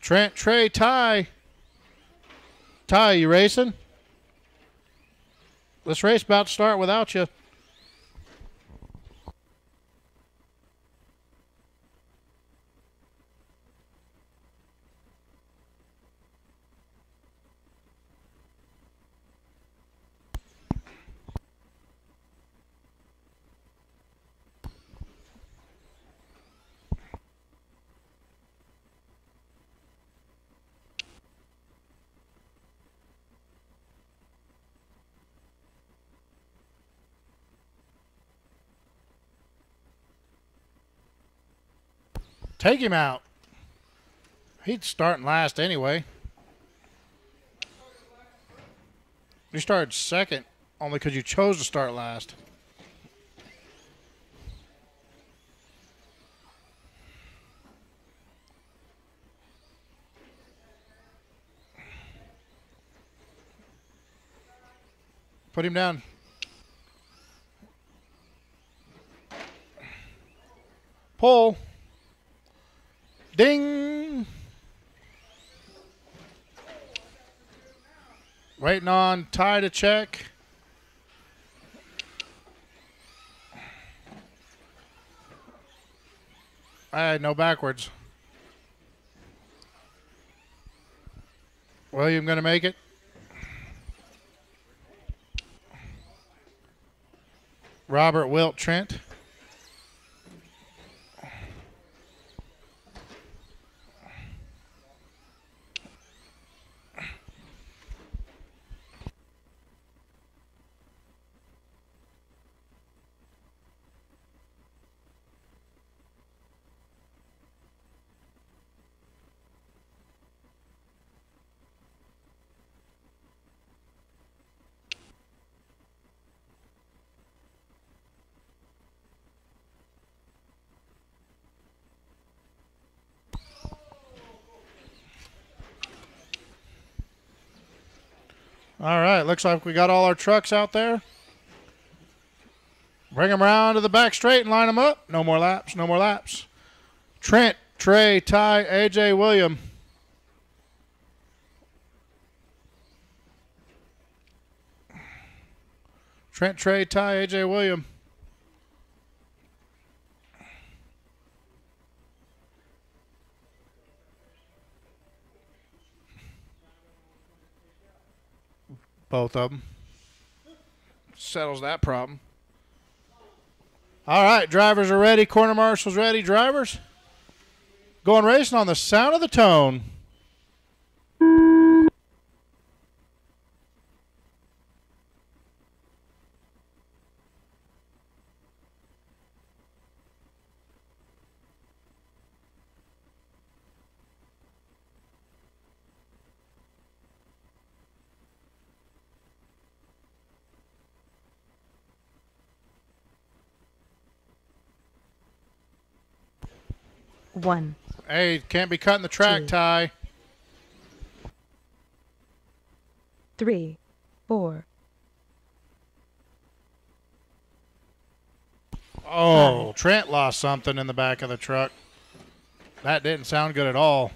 Trent, Trey, Ty. Ty, you racing? This race about to start without you. Take him out. He's starting last anyway. You started second only because you chose to start last. Put him down. Pull. Ding. Waiting on Ty to check. No backwards. William going to make it. Robert, Wilt, Trent. All right, looks like we got all our trucks out there. Bring them around to the back straight and line them up. No more laps, no more laps. Trent, Trey, Ty, AJ, William. Trent, Trey, Ty, AJ, William. Both of them. Settles that problem. All right, drivers are ready. Corner marshals ready. Drivers going racing on the sound of the tone. One. Hey, can't be cutting the track, Two. Ty. 3, 4. Oh, Trent lost something in the back of the truck. That didn't sound good at all.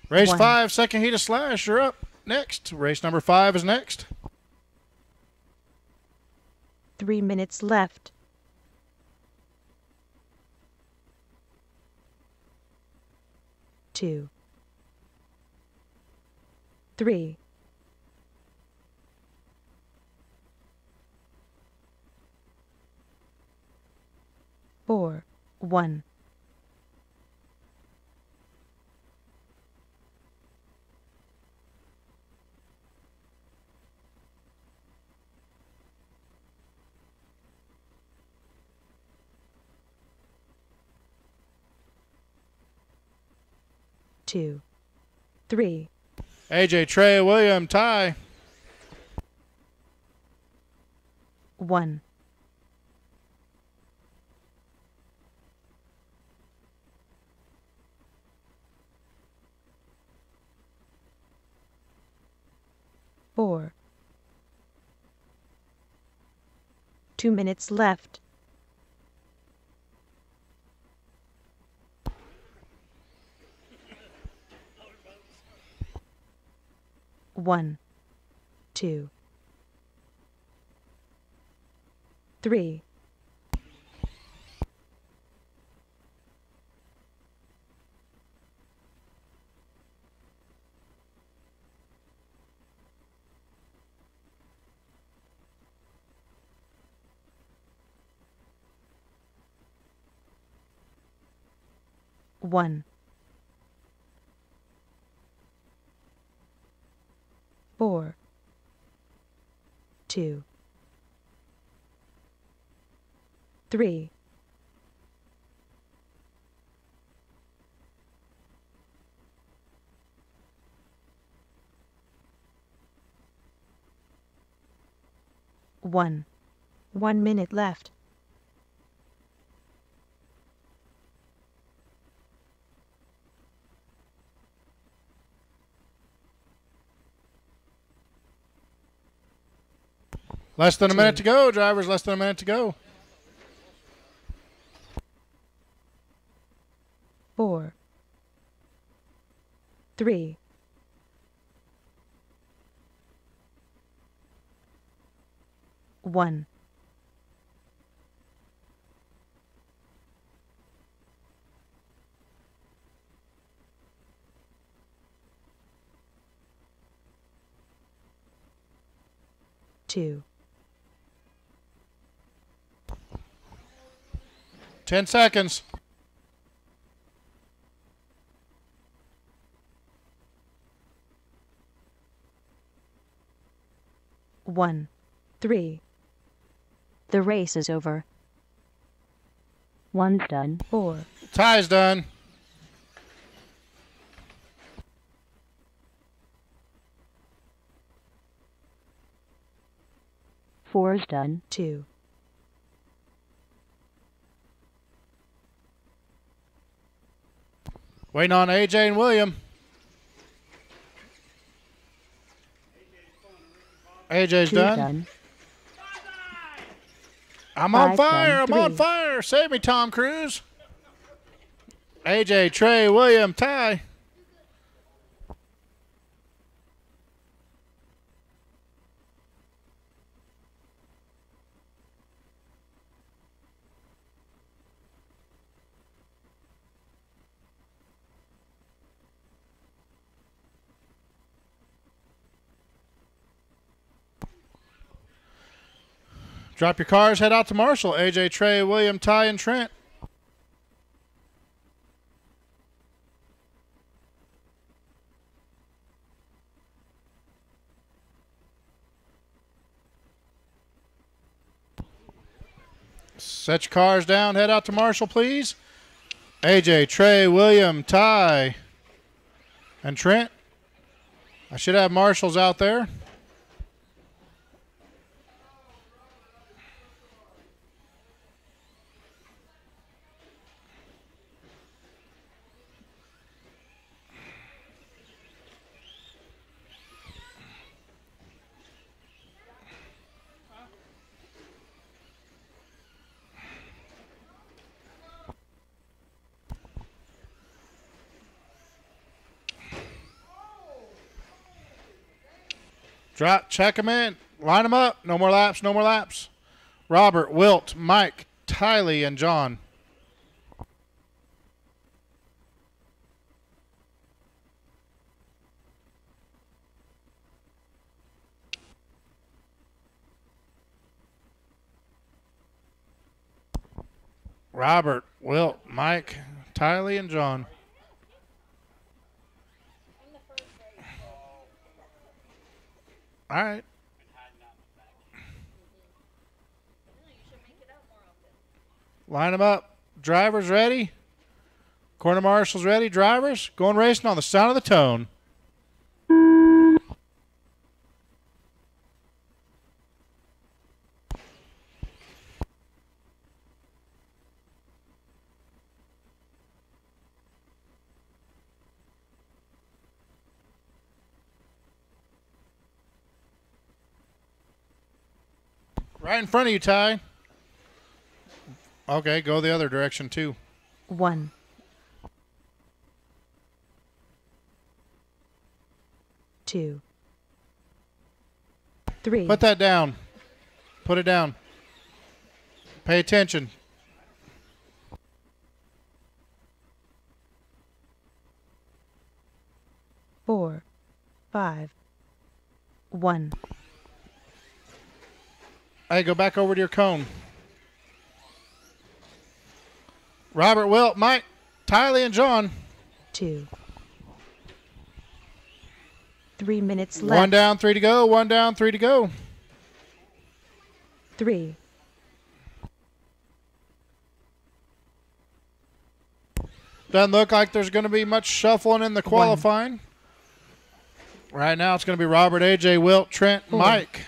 Race 5, second heat of Slash. You're up next. Race number 5 is next. 3 minutes left. 2, 3, 1, 2, 3, AJ, Trey, William, tie. 1, 4. 2 minutes left. 1, 2, 3, 1, 4, 2, 3, 1. 1 minute left. Less than a minute to go, drivers. Less than a minute to go. 4, 3, 1. Two, 10 seconds. 1, 3. The race is over. 1's done. 4, Tie's done. 4's done. 2, Waiting on AJ and William. AJ's 2's done. done. I'm on 5's fire. done. I'm on 3, fire. Save me, Tom Cruise. AJ, Trey, William, Ty. Drop your cars, head out to Marshall. AJ, Trey, William, Ty, and Trent. Set your cars down, head out to Marshall, please. AJ, Trey, William, Ty, and Trent. I should have marshals out there. Drop, check them in. Line them up. No more laps, no more laps. Robert, Wilt, Mike, Tylee, and John. Robert, Wilt, Mike, Tylee, and John. All right. Line them up. Drivers ready. Corner marshals ready. Drivers going racing on the sound of the tone. Right in front of you, Ty. Okay, go the other direction, too. 1, 2, 3, Put that down. Put it down. Pay attention. 4, 5, 1, Hey, go back over to your cone. Robert, Wilt, Mike, Tylee, and John. 2. 3 minutes left. 1 down, 3 to go. 1 down, 3 to go. 3, Doesn't look like there's going to be much shuffling in the qualifying. Right now it's going to be Robert, AJ, Wilt, Trent, 4, Mike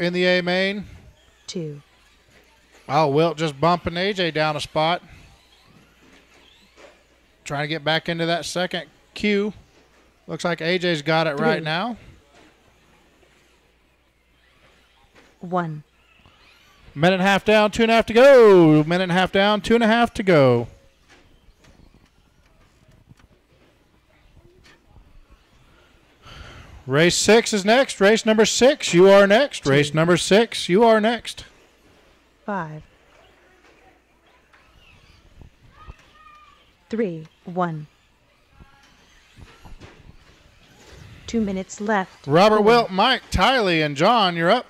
in the A main. 2, Oh, Wilt just bumping AJ down a spot. Trying to get back into that second queue. Looks like AJ's got it 3, right now. 1, Minute and a half down, 2.5 to go. Minute and a half down, 2.5 to go. Race 6 is next. Race number 6, you are next. Race number 6, you are next. 5, 3, 1. 2 minutes left. Robert, 4, Wilt, Mike, Tylee, and John, you're up.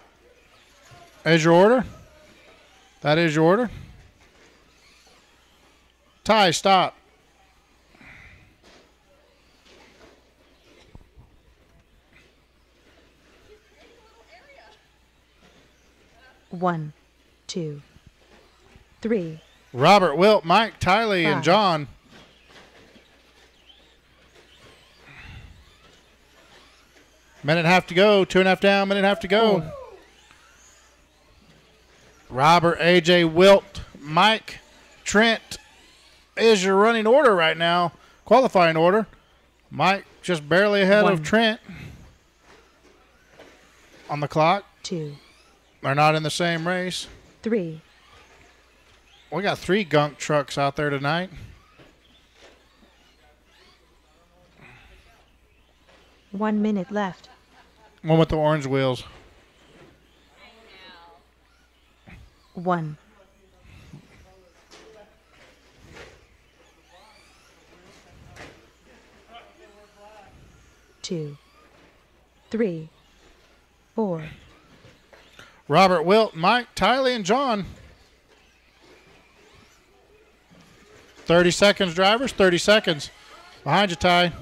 As your order. That is your order. Ty, stop. One, 2, 3, Robert, Wilt, Mike, Tylee, and 5, John. Minute and a half to go. 2.5 down. Minute and a half to go. 4, Robert, AJ, Wilt, Mike, Trent is your running order right now. Qualifying order. Mike just barely ahead 1, of Trent on the clock. 2, They're not in the same race. 3, We got 3 gunk trucks out there tonight. 1 minute left. One with the orange wheels. 1, 2, 3, 4, Robert, Wilt, Mike, Tylee, and John. 30 seconds, drivers. 30 seconds. Behind you, Ty.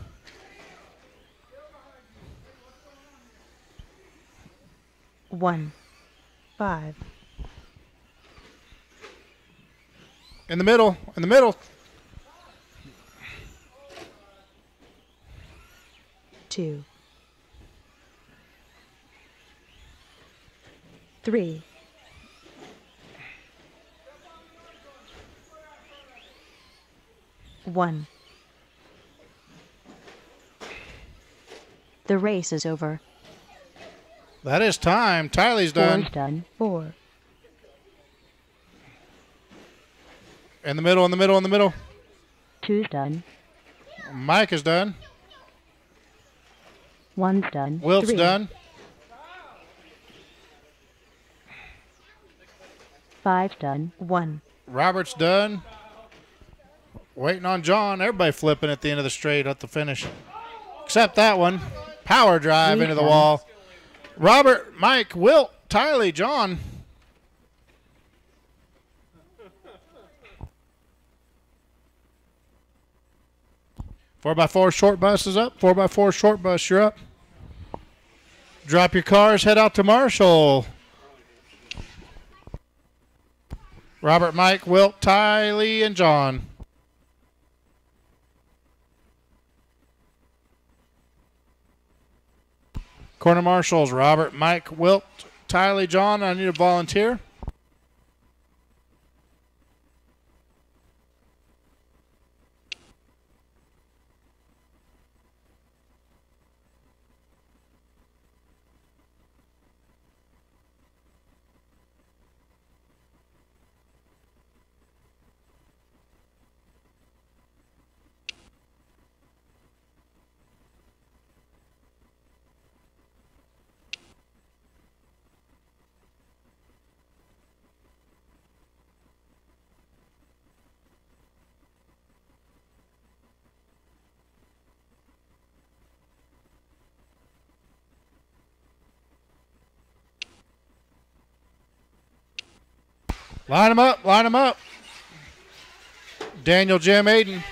one, 5, In the middle. In the middle. 2, 3, 1. The race is over. That is time. Tylee's done. 4's done. 4, In the middle, in the middle, in the middle. 2's done. Mike is done. 1's done. Wilt's 3, done. 5's done. 1, Robert's done. Waiting on John. Everybody flipping at the end of the straight at the finish. Except that one. Power drive into the wall. Robert, Mike, Wilt, Tylee, John. 4x4 short bus is up. 4x4 short bus, you're up. Drop your cars, head out to Marshall. Robert, Mike, Wilt, Ty, Lee, and John. Corner marshals, Robert, Mike, Wilt, Ty, Lee, John. I need a volunteer. Line them up, line them up. Daniel, Jim, Aiden.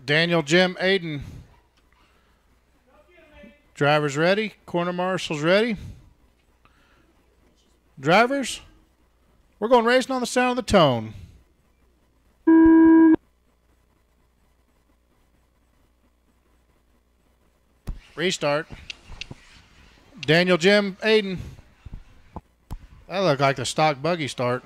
Daniel, Jim, Aiden. Drivers ready. Corner marshals ready. Drivers, we're going racing on the sound of the tone. Restart. Daniel, Jim, Aiden. That looked like the stock buggy start.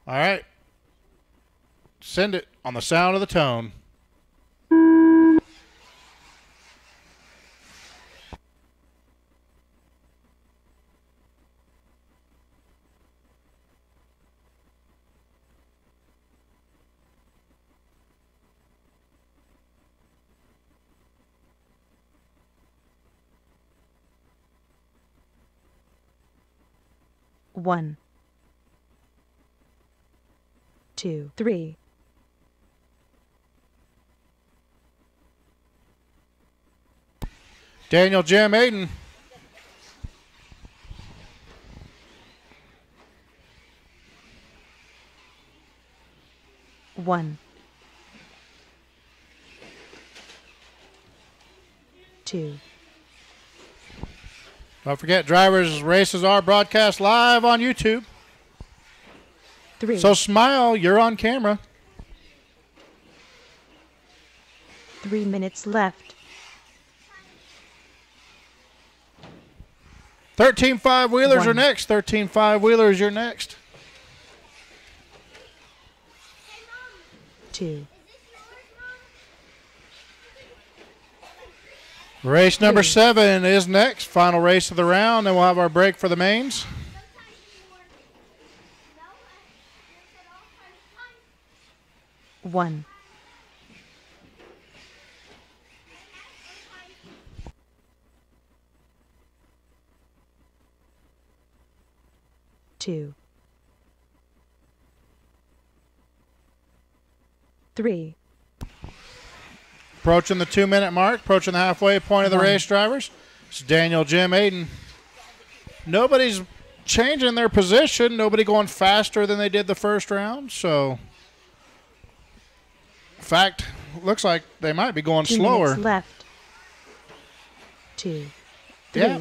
All right. Send it on the sound of the tone. One, two, three. Daniel, Jim, Aiden. One, two. Don't forget, drivers' races are broadcast live on YouTube. Three. So smile, you're on camera. 3 minutes left. 13 5-wheelers are One. next. 13 5-wheelers, you're next. Two. Race number Three. 7 is next. Final race of the round. Then we'll have our break for the mains. One. Two. Three. Approaching the 2-minute mark. Approaching the halfway point of the One. race, drivers. It's Daniel, Jim, Aiden. Nobody's changing their position. Nobody going faster than they did the first round. So, in fact, looks like they might be going 2 slower. minutes left. Two. Three. Yeah.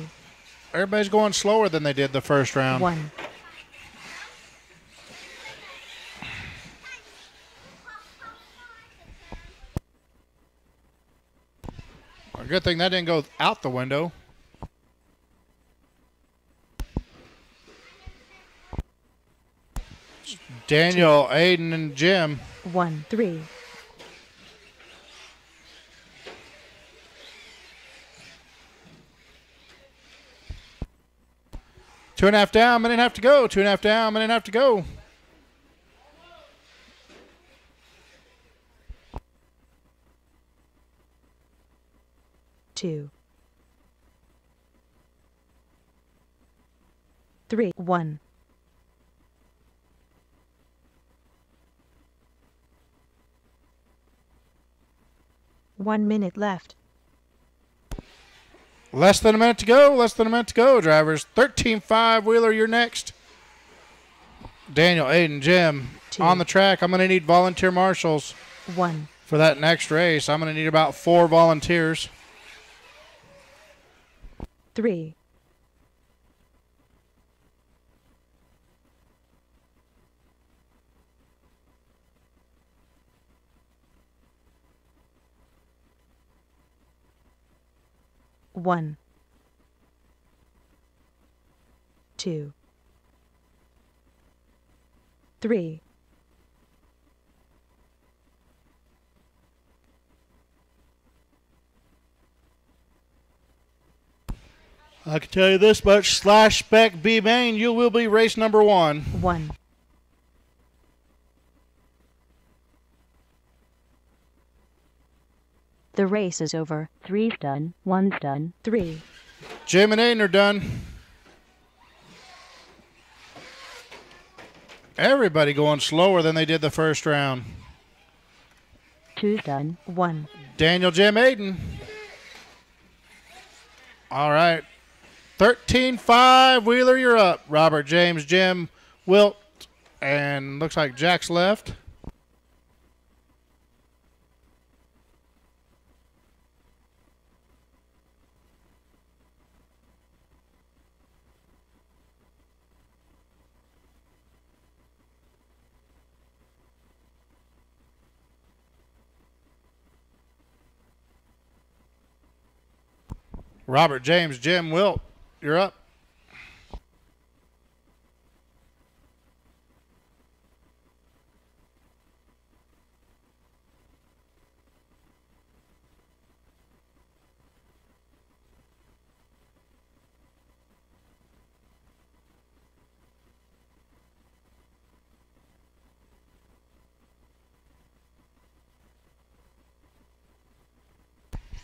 Everybody's going slower than they did the first round. One. A good thing that didn't go out the window. Daniel, Aiden, and Jim. 1, 3. Two and a half down, minute and a half to go. 2.5 down, minute and a half to go. Two. 3, 1. 1 minute left. Less than a minute to go. Less than a minute to go, drivers. 13.5. Wheeler, you're next. Daniel, Aiden, Jim, 2, on the track. I'm going to need volunteer marshals 1, for that next race. I'm going to need about 4 volunteers. 3, 1, 2, 3, I can tell you this much. Slash Spec B Main, you will be race number 1. 1. The race is over. 3's done. 1's done. 3. Jim and Aiden are done. Everybody going slower than they did the first round. 2's done. 1. Daniel, Jim, Aiden. All right. 13.5. Wheeler, you're up. Robert, James, Jim, Wilt, and looks like Jack's left. Robert, James, Jim, Wilt, you're up.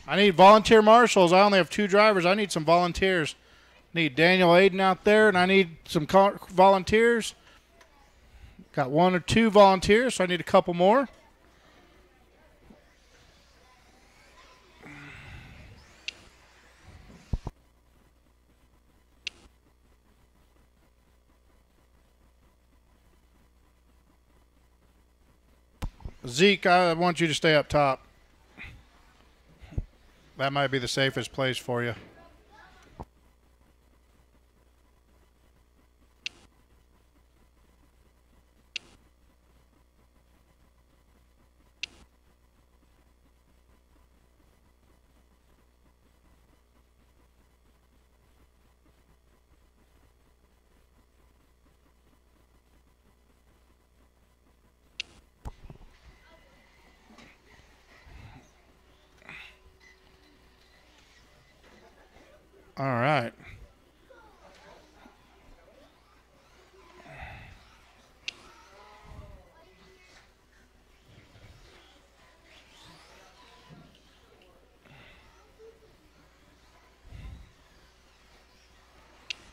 I need volunteer marshals. I only have 2 drivers. I need some volunteers. Need Daniel, Aiden out there, and I need some volunteers. Got 1 or 2 volunteers, so I need a couple more. Zeke, I want you to stay up top. That might be the safest place for you. All right.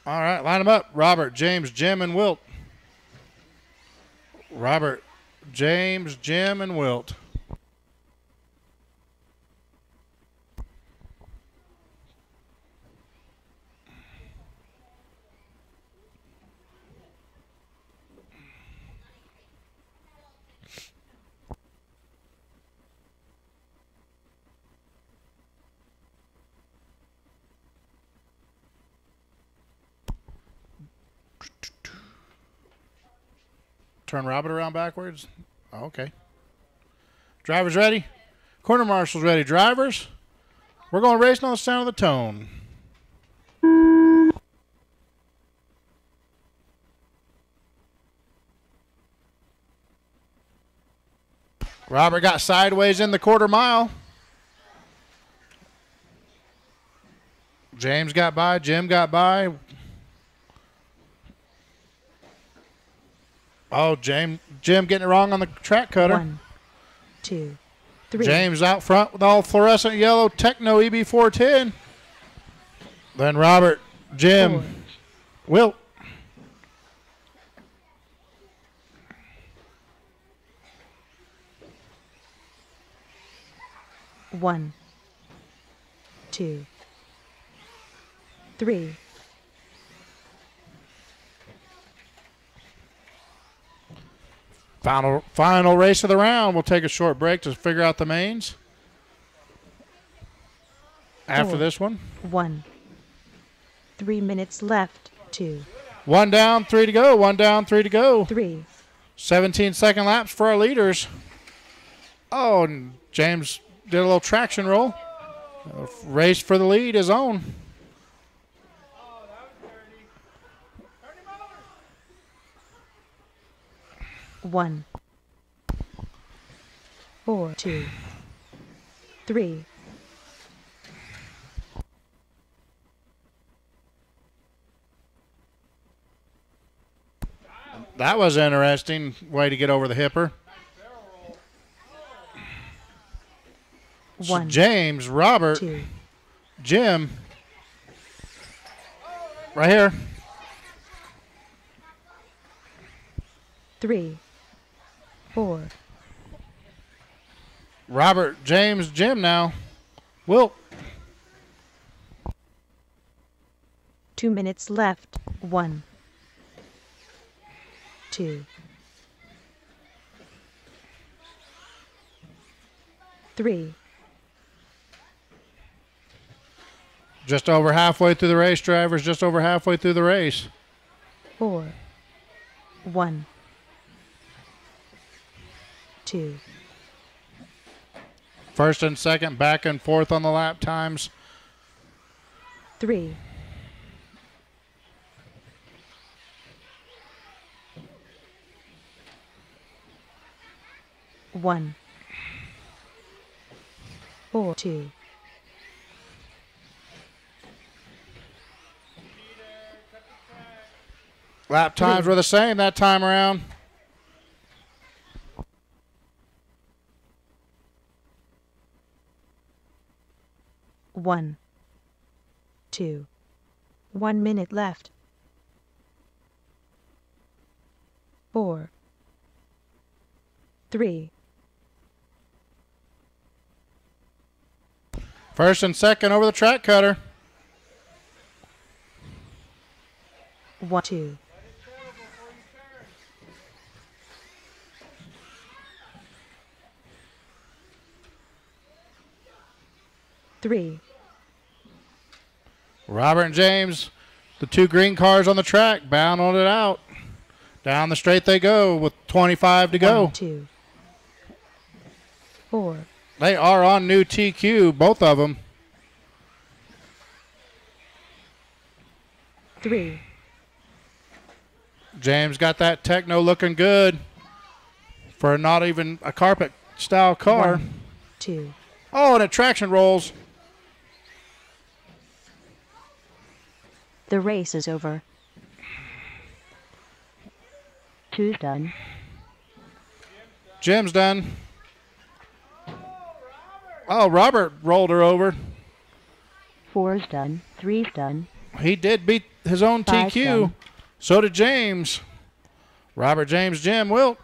All right, line them up. Robert, James, Jim, and Wilt. Robert, James, Jim, and Wilt. Turn Robert around backwards. Oh, okay. Drivers ready? Corner marshals ready. Drivers, we're going racing on the sound of the tone. Robert got sideways in the quarter mile. James got by. Jim got by. Oh, Jim getting it wrong on the track cutter. 1, 2, 3. James out front with all fluorescent yellow Techno EB410. Then Robert, Jim, 4. Wilt. 1, 2, 3. Final race of the round. We'll take a short break to figure out the mains. After 4, this one. 1. 3 minutes left. 2. 1 down, 3 to go. 1 down, 3 to go. 3. 17-second laps for our leaders. Oh, and James did a little traction roll. Race for the lead is on. One, 4, 2, 3. That was interesting way to get over the hipper. So 1, James, Robert, 2, Jim, right here. 3, 4. Robert, James, Jim now. Wilt. 2 minutes left. 1, 2, 3. Just over halfway through the race, drivers. Just over halfway through the race. 4, 1, 2. First and second, back and forth on the lap times. 3, 1, 4, 2. Lap times were the same that time around. One, 2. 1 minute left. 4, 3. First and second over the track cutter. 1, 2. 3. Robert and James, the two green cars on the track, bound on it out. Down the straight they go with 25 to go. 1, 2, 4. They are on new TQ, both of them. 3. James got that Techno looking good for not even a carpet style car. 1, 2. Oh, and it traction rolls. The race is over. 2's done. Jim's done. Oh, Robert rolled her over. 4's done. 3's done. He did beat his own 5's TQ. done. So did James. Robert, James, Jim, Wilt.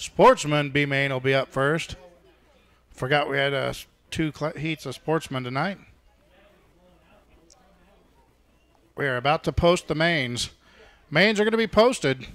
Sportsman B main will be up first. Forgot we had two heats of Sportsman tonight. We are about to post the mains. Mains are going to be posted.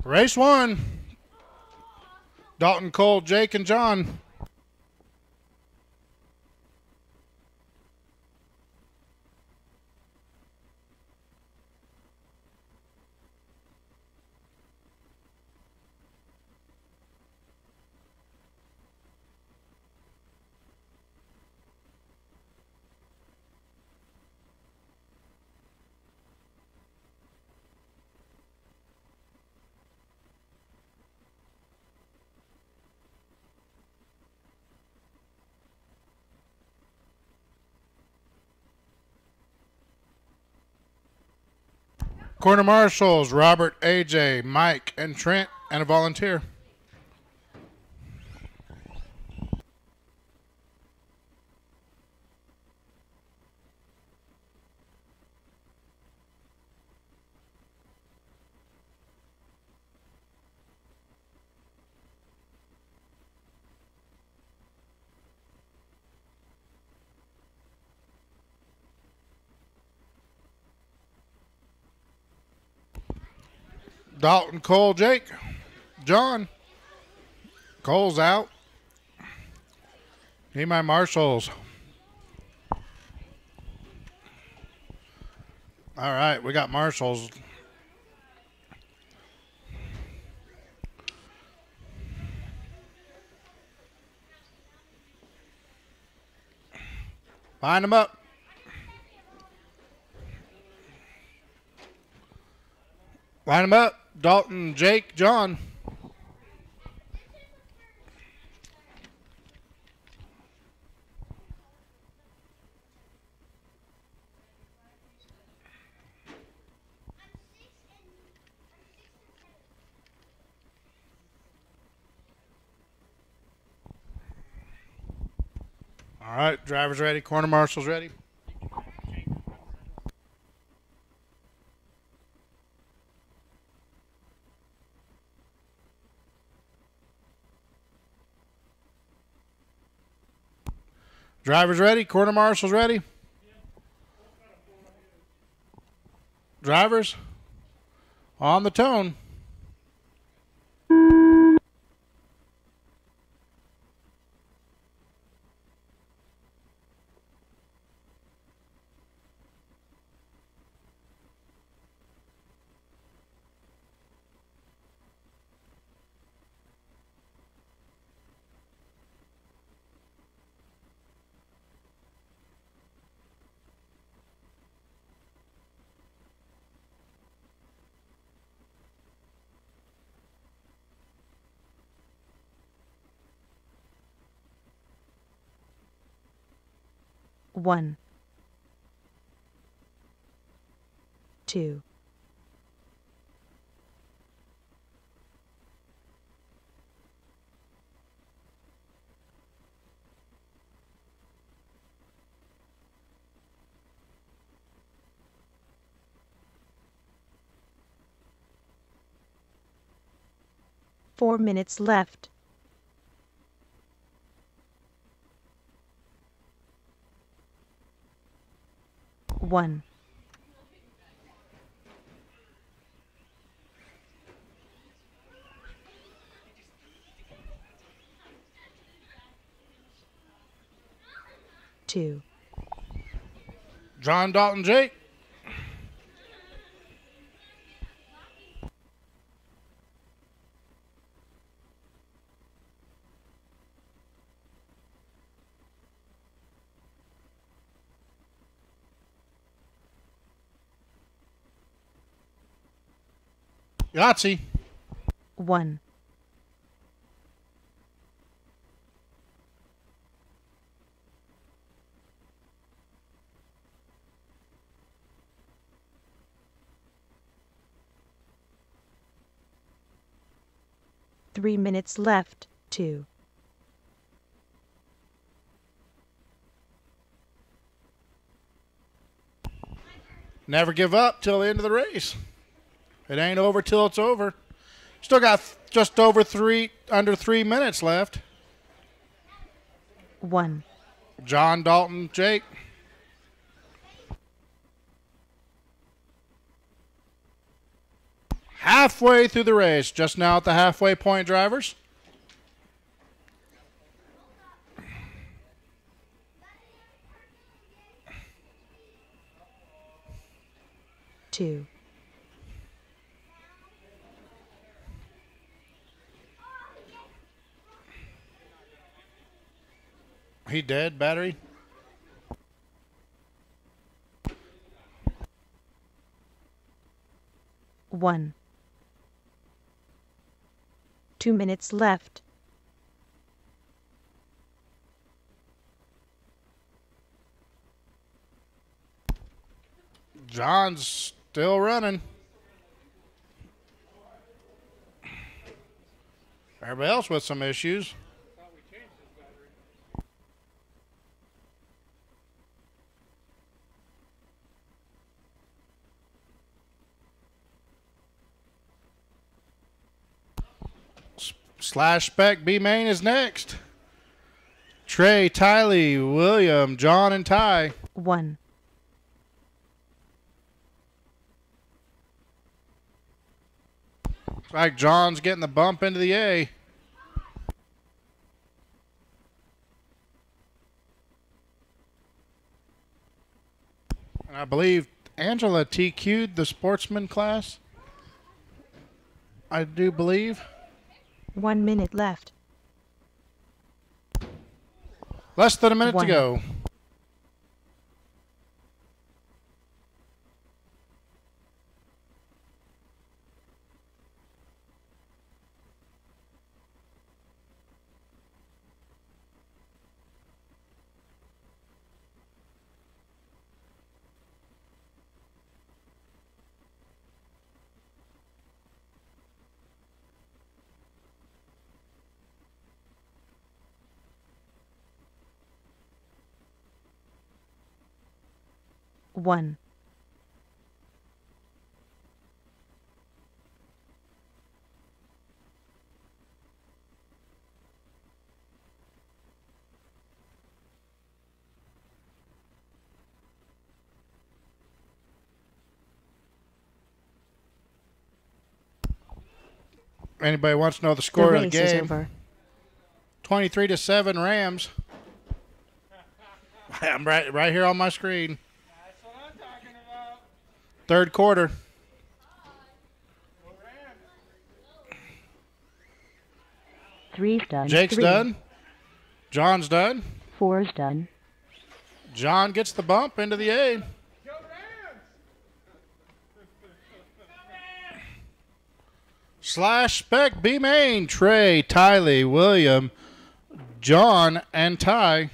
Race 1. Dalton, Cole, Jake, and John. Quarter marshals, Robert, AJ, Mike, and Trent, and a volunteer. Dalton, Cole, Jake, John. Cole's out. Need my marshals. All right, we got marshals. Line them up. Line them up. Dalton, Jake, John. All right, drivers ready, corner marshals ready. Drivers ready, corner marshals ready. Drivers, on the tone. One, two, 4 minutes left. One, two, John, Dalton, Jake. Yahtzee. one, three minutes left. Two, Never give up till the end of the race. It ain't over till it's over. Still got just over under 3 minutes left. one, John, Dalton, Jake. halfway through the race. Just now at the halfway point, drivers. Two. He dead, battery? One. 2 minutes left. John's still running. Everybody else with some issues. Slash Spec B main is next. Trey, Tylee, William, John, and Ty. 1. Looks like John's getting the bump into the A. And I believe Angela TQ'd the sportsman class. I do believe. 1 minute left. Less than a minute to 1. go. One. Anybody wants to know the score The of the race is game? over. 23-7 Rams. I'm right here on my screen. That's what I'm talking about. Third quarter. Three's done. Jake's 3. done. John's done. 4's done. John gets the bump into the A. Go Rams! Slash Spec B main. Trey, Tylee, William, John, and Ty.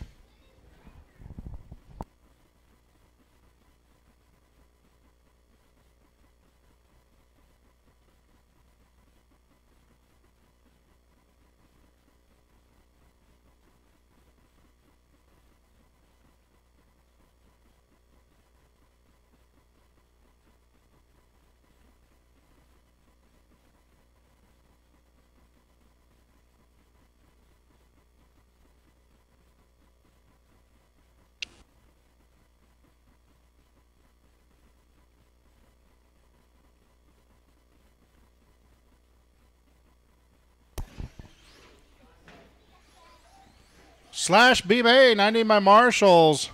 Slash B main. I need my marshals.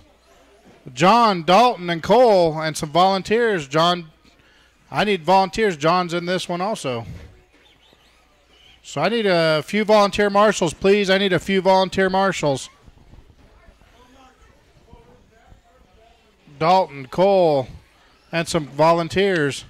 John, Dalton, and Cole, and some volunteers. John, I need volunteers. John's in this one also. So I need a few volunteer marshals, please. I need a few volunteer marshals. Dalton, Cole, and some volunteers.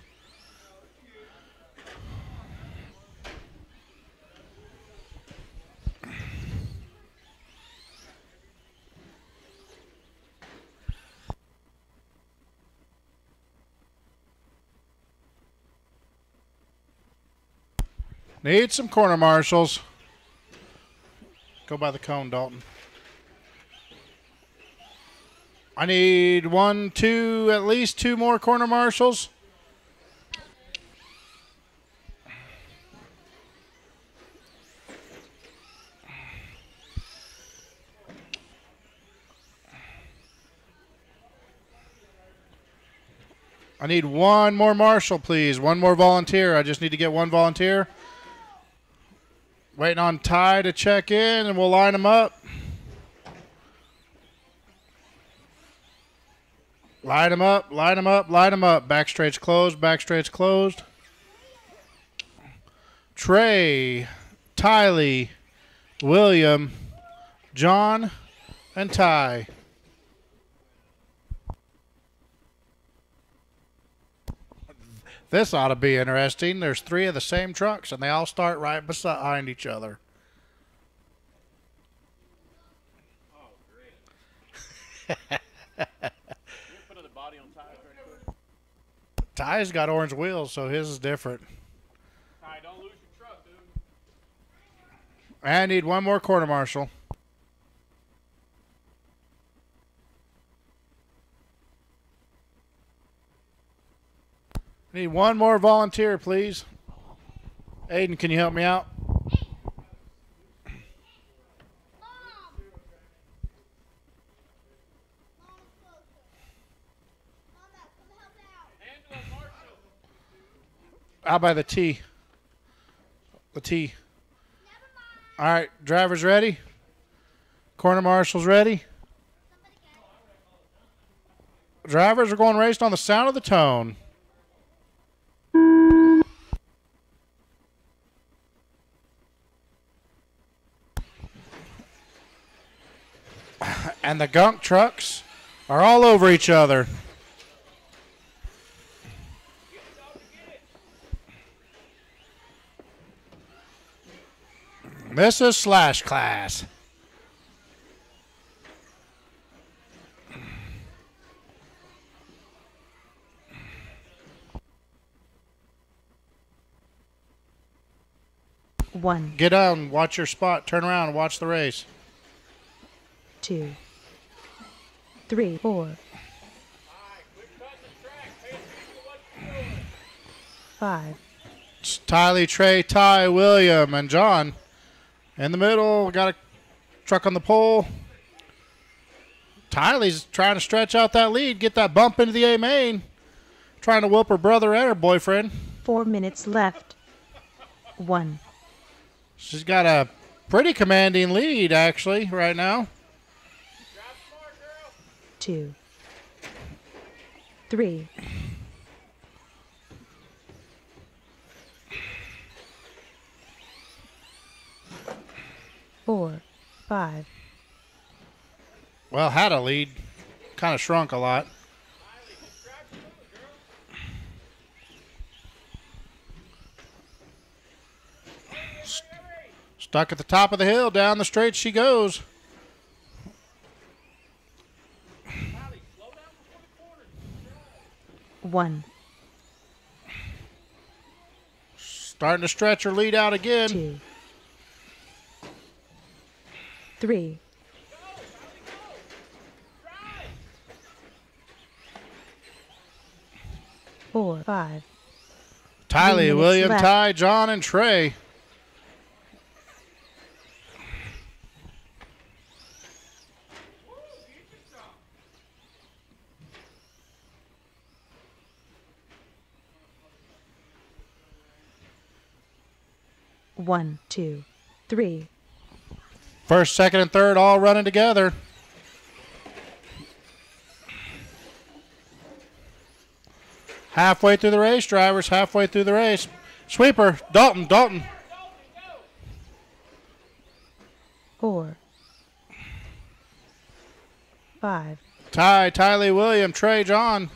Need some corner marshals. Go by the cone, Dalton. I need 1, 2, at least 2 more corner marshals. I need one more marshal, please. One more volunteer. I just need to get one volunteer. Waiting on Ty to check in, and we'll line them up. Line them up, line them up, line them up. Back straight's closed, back straight's closed. Trey, Tylee, William, John, and Ty. This ought to be interesting. There's 3 of the same trucks, and they all start right behind each other. Oh, great. You put another body on Ty right quick? Ty's got orange wheels, so his is different. Ty, don't lose your truck, dude. I need one more quarter marshal. Need one more volunteer, please. Aiden, can you help me out? Out by the T. The T. All right, drivers ready? Corner marshals ready? Drivers are going raced on the sound of the tone. And the gunk trucks are all over each other. Mrs. Slash Class. One, Get down, watch your spot, turn around, and watch the race. 2, 3, 4, 5, It's Tylee, Trey, Ty, William, and John. In the middle, got a truck on the pole. Tylee's trying to stretch out that lead, get that bump into the A main. Trying to whoop her brother and her boyfriend. 4 minutes left. 1, She's got a pretty commanding lead, actually, right now. 2, 3, 4, 5, Well, had a lead. Kind of shrunk a lot. Stuck at the top of the hill. Down the straight she goes. one, Starting to stretch her lead out again. 2, 3, 4, 5, Tylee, minutes William, left. Ty, John, and Trey. one, 2, 3, First, second, and third all running together. Halfway through the race, drivers, halfway through the race. Sweeper, Dalton. 4, 5, Ty, Tylee, William, Trey, John.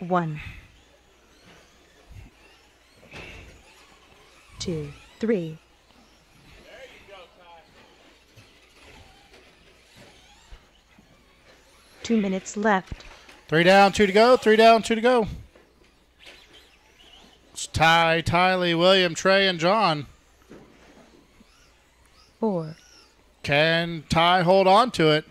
1, 2, 3, 2 minutes left. 3 down, 2 to go. 3 down, 2 to go. It's Ty, Tylee, William, Trey, and John. 4, Can Ty hold on to it?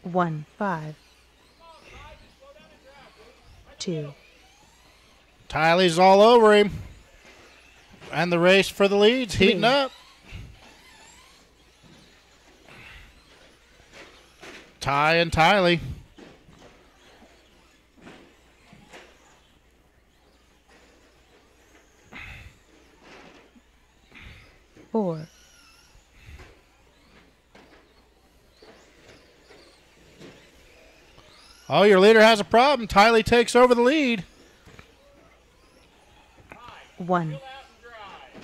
1, 5, 2, Tylee's all over him. And the race for the lead's heating 3. up. Ty and Tylee. Four. Oh, your leader has a problem. Tylee takes over the lead. 1.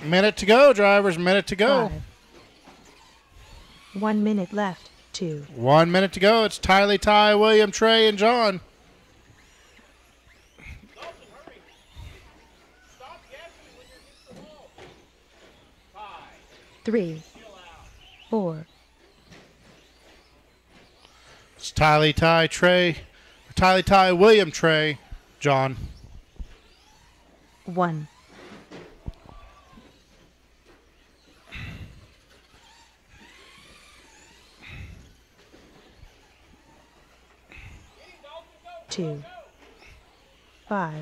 Minute to go, drivers. Minute to go. 5. 1 minute left. 2. 1 minute to go. It's Tylee, Ty, William, Trey, and John. Dalton, hurry. Stop guessing when you're against the wall. 5. 3. 4. It's Tylee, Ty, Trey. Tylee, Ty, William, Trey, John. 1. Two. 5.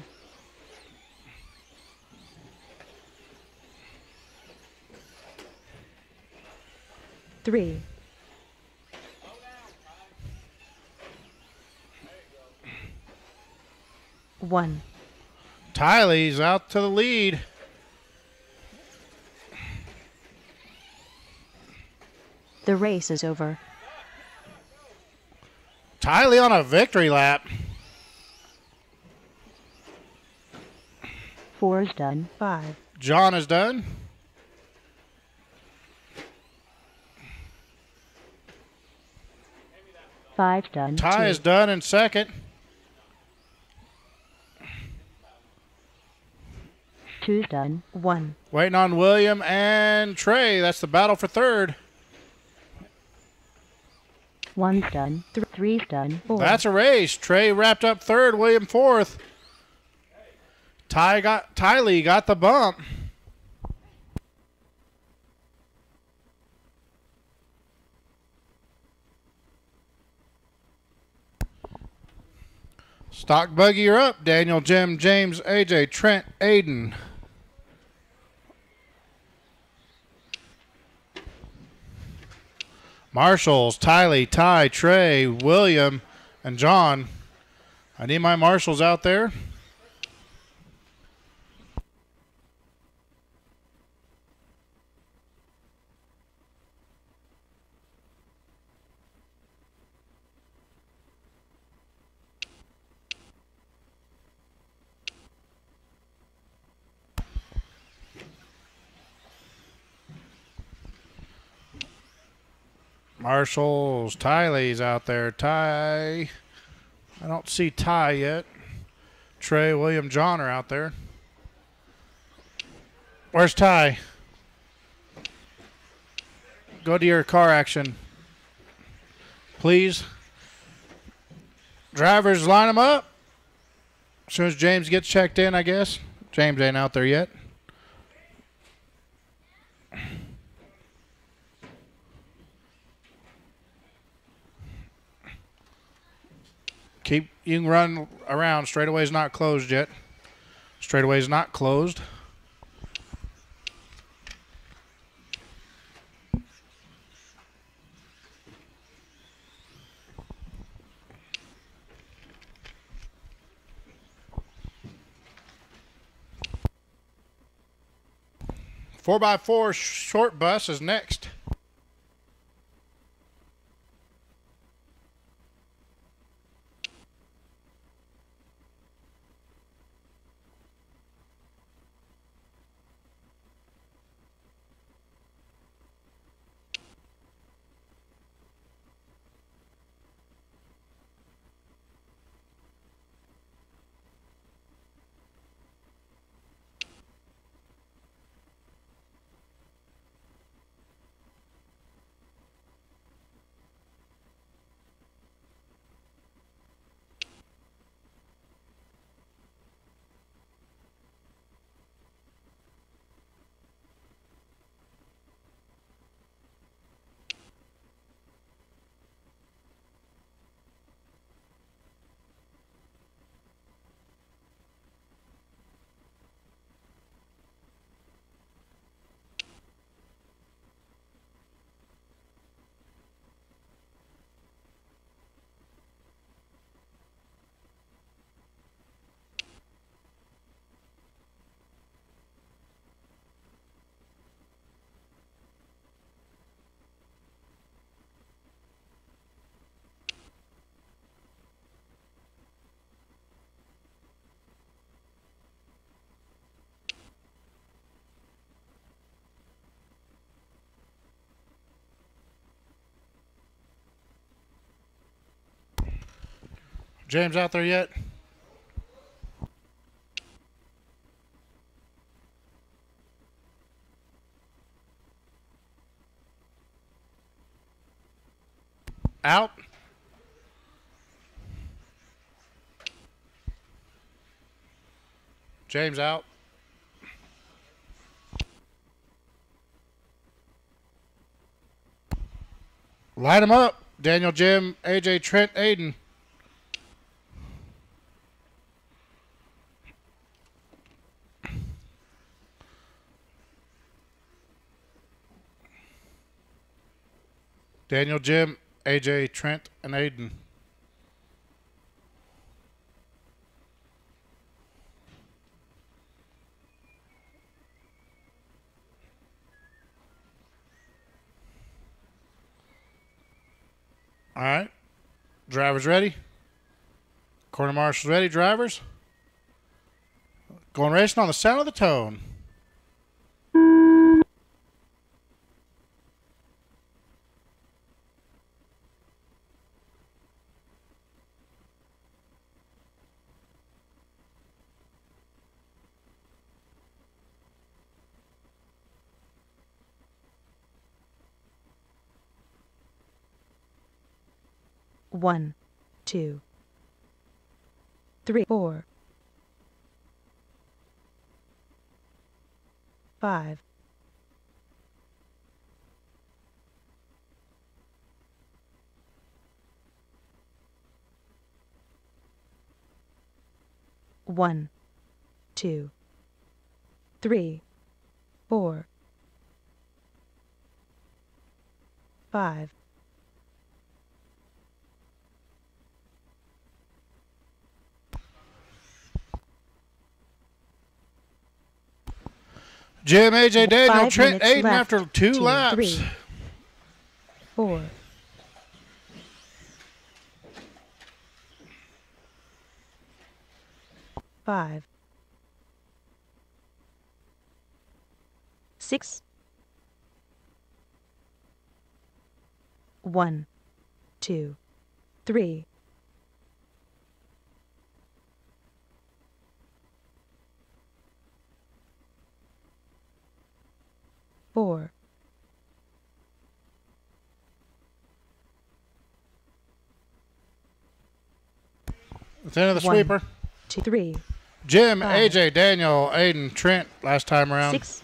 3. 1. Tylee's out to the lead. The race is over. Tylee on a victory lap. 4 is done. 5. John is done. 5's done. Ty 2. is done in second. 2's done. 1. Waiting on William and Trey. That's the battle for third. 1's done. 3's done. 4. That's a race. Trey wrapped up third. William fourth. Tylee got the bump. Stock buggy, you're up. Daniel, Jim, James, AJ, Trent, Aiden. Marshals, Tylee, Ty, Trey, William, and John. I need my marshals out there. Marshals, Tylee's out there. Ty, I don't see Ty yet. Trey, William, John are out there. Where's Ty? Go to your car action, please. Drivers, line them up. As soon as James gets checked in, I guess. James ain't out there yet. You can run around. Straightaway's not closed yet. Straightaway's not closed. Four by four short bus is next. James out there yet? Out. James out. Light him up. Daniel, Jim, AJ, Trent, Aiden. Daniel, Jim, AJ, Trent, and Aiden. All right. Drivers ready? Corner marshals ready, drivers? Going racing on the sound of the tone. One, two, three, four, five, one, two, three, four, five, Jim, AJ, Daniel, 5 Trent, minutes Aiden left. after two 2, laps. 3, 4, 5, 6, 1, 2, 3, 4, That's the end of the 1, sweeper. 2, 3, Jim, 5, AJ, Daniel, Aiden, Trent last time around. 6,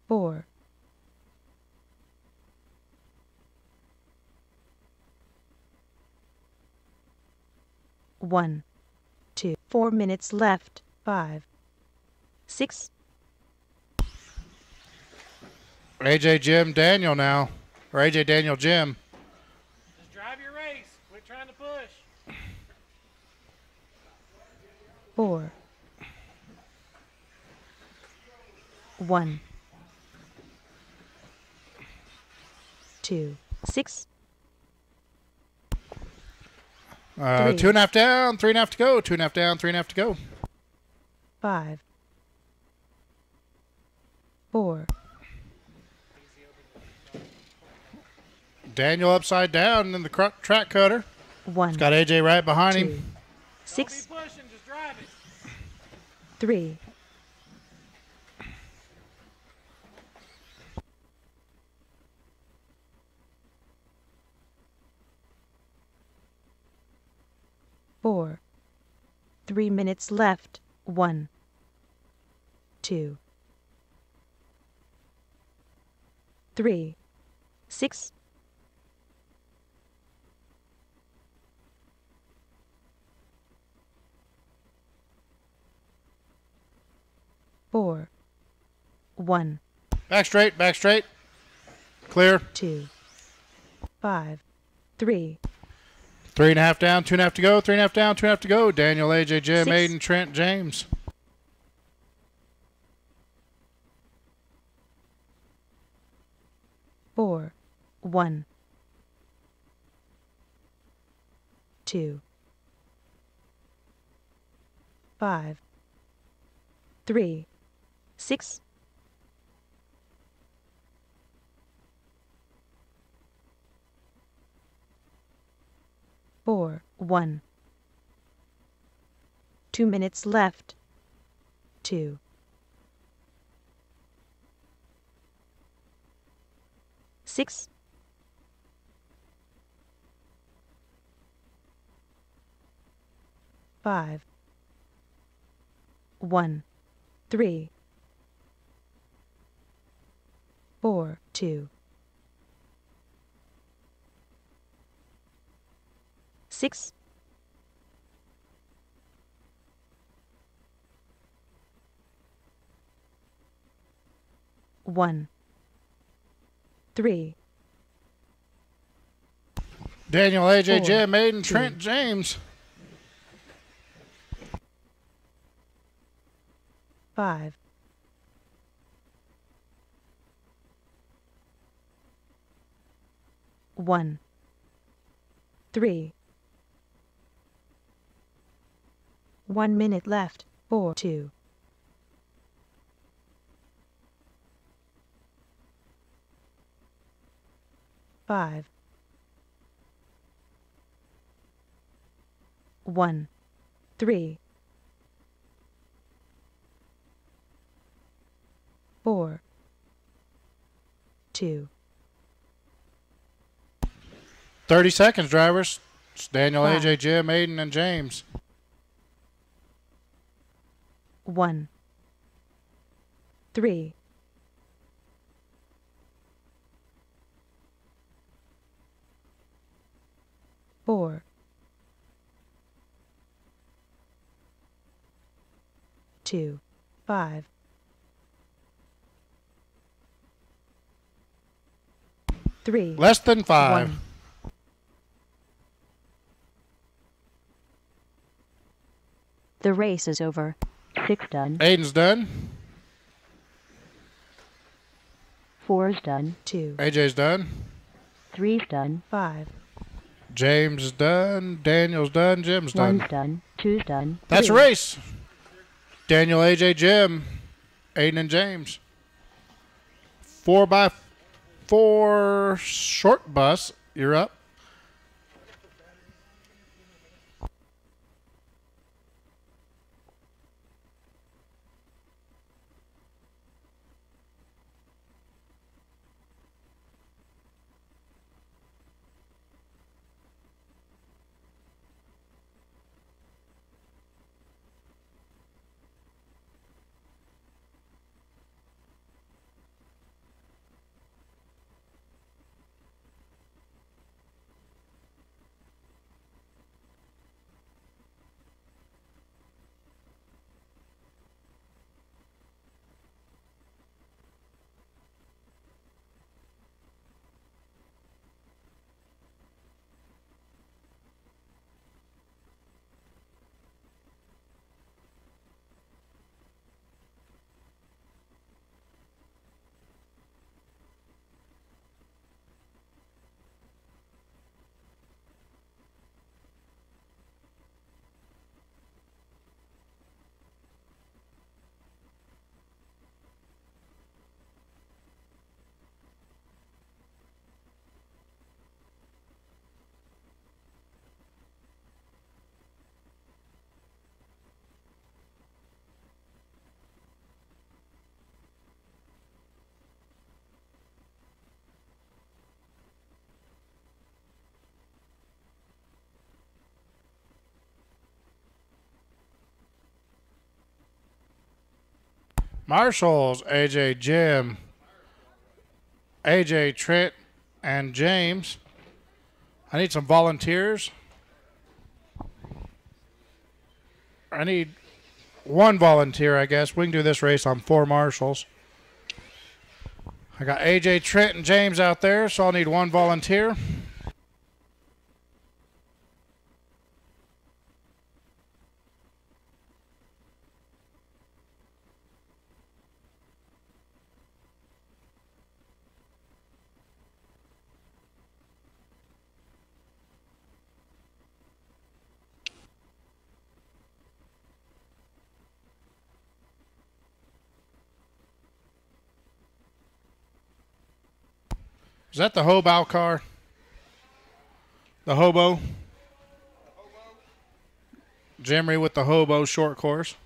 4, 1, 2, 4 minutes left. 5, 6, AJ, Jim, Daniel now. Or AJ, Daniel, Jim. Just drive your race. Quit trying to push. 4, 1, 2, 6, 3, 2.5 down, 3.5 to go. 2.5 down, 3.5 to go. 5, 4, Daniel upside down in the track cutter. 1, He's got AJ right behind 2, him. Don't be 6, pushing. Just drive it. 3, 4, 3 minutes left. 1, 2, 3, 6, 4, 1, Back straight, back straight. Clear. 2, 5, 3, 3.5 down, 2.5 to go. 3.5 down, 2.5 to go. Daniel, AJ, Jim, 6, Aiden, Trent, James. 4, 1, 2, 5, 3, 6, 4, 1. 2 minutes left. 2. 6. 5. 1. 3. 4, 2. 6. 1. 3. Daniel, AJ, 4, Jim, Aiden, 2. Trent, James. 5. 1. 3. 1 minute left. 4, 2. 5. 1. 3. 4. 2. 30 seconds, drivers. It's Daniel, 5. AJ, Jim, Aiden, and James. 1. 3. 4. 2. 5. 3. Less than 5. 1. The race is over. 6 done. Aiden's done. 4's done. 2. AJ's done. 3's done. 5. James is done. Daniel's done. Jim's done. 1's done. 2's done. That's a 3. race. Daniel, AJ, Jim, Aiden, and James. 4x4 short bus. You're up. Marshall's AJ, Jim, AJ, Trent, and James. I need some volunteers. I need one volunteer, I guess. We can do this race on 4 marshals. I got AJ, Trent, and James out there, so I'll need one volunteer. Is that the hobo car? The hobo? Jimmy with the hobo short course.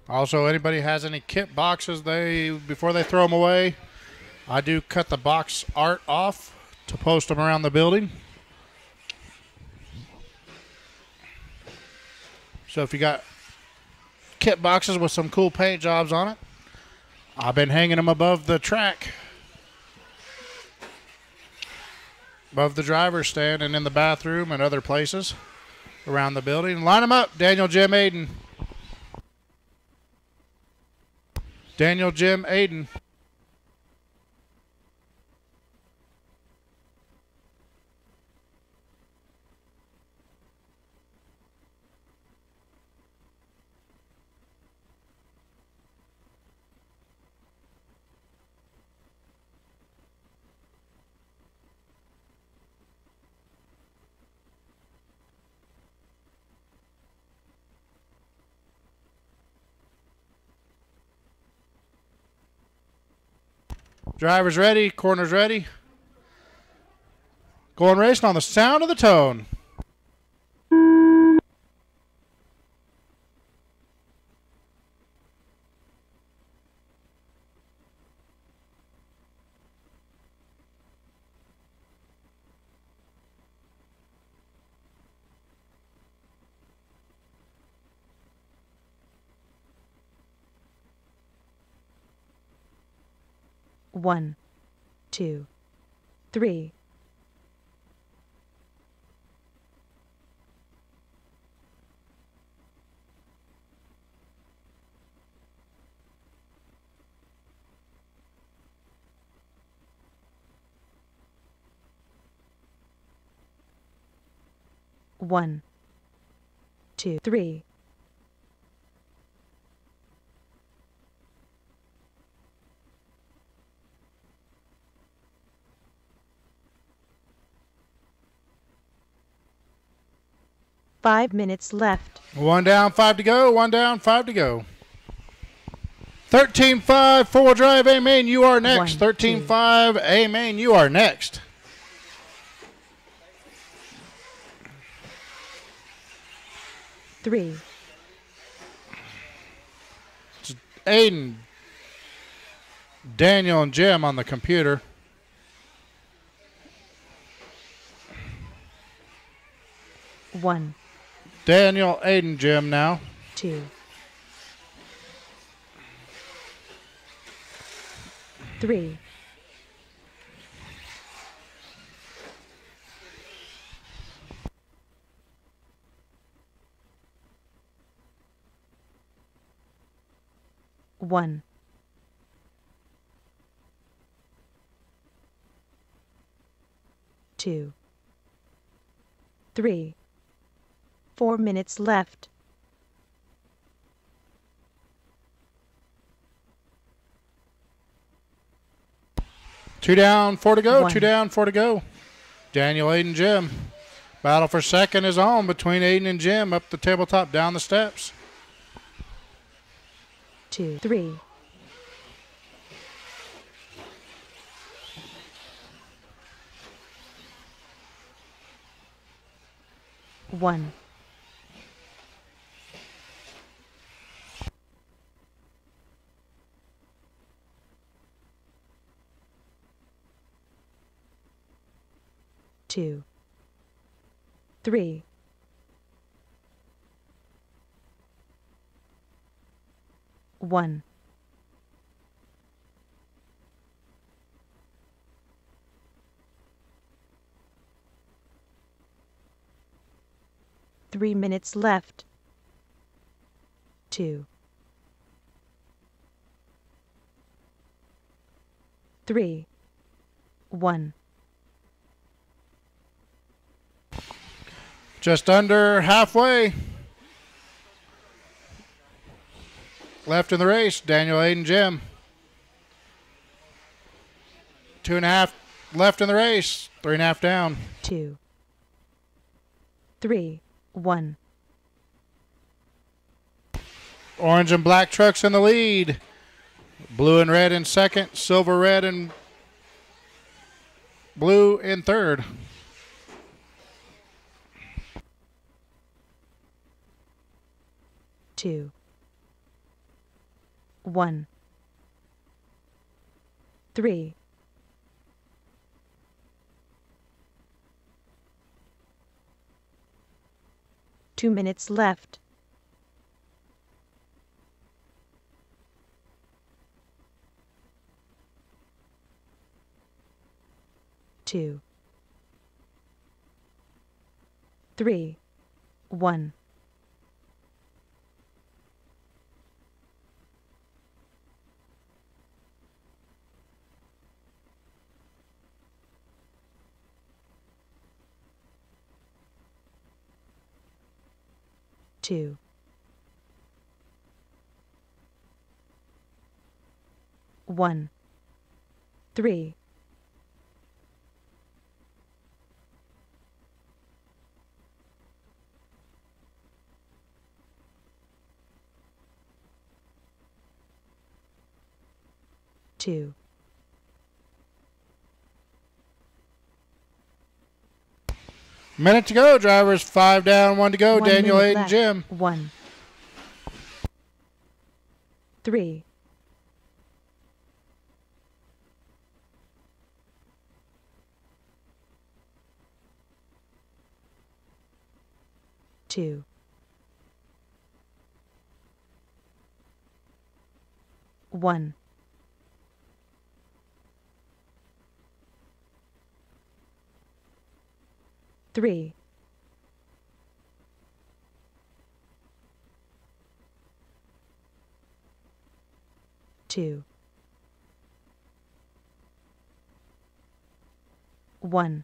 Also, anybody has any kit boxes before they throw them away, I do cut the box art off to post them around the building. So if you got kit boxes with some cool paint jobs on it, I've been hanging them above the track, above the driver's stand and in the bathroom and other places around the building. Line them up, Daniel, Jim, Aiden. Daniel, Jim, Aiden. Drivers ready, corners ready. Going racing on the sound of the tone. One, two, three. One, two, three. Five minutes left. One down, 5 to go. One down, 5 to go. 13-5, four-wheel drive, A-Main, you are next. 13-5, A-Main, you are next. Three. It's Aiden, Daniel, and Jim on the computer. One. Daniel, Aiden, Jim now. Two. Three. One. Two. Three. 4 minutes left. Two down, 4 to go. One. Two down, 4 to go. Daniel, Aiden, Jim. Battle for second is on between Aiden and Jim up the tabletop, down the steps. Two. Three. One. Two. Three. One. Three minutes left. Two. Three. One. Just under halfway. left in the race. Daniel, Aiden, Jim. 2.5 left in the race. 3.5 down. 2, 3, 1. Orange and black trucks in the lead. Blue and red in second. Silver, red, and blue in third. 2, 1, 3, 2 minutes left. 2, 3, 1. Two, 1, 3, 2. Minute to go, drivers. 5 down, 1 to go. 1 Daniel, minute Aiden, left. Jim. 1, 3, 2, 1. 3, 2, 1.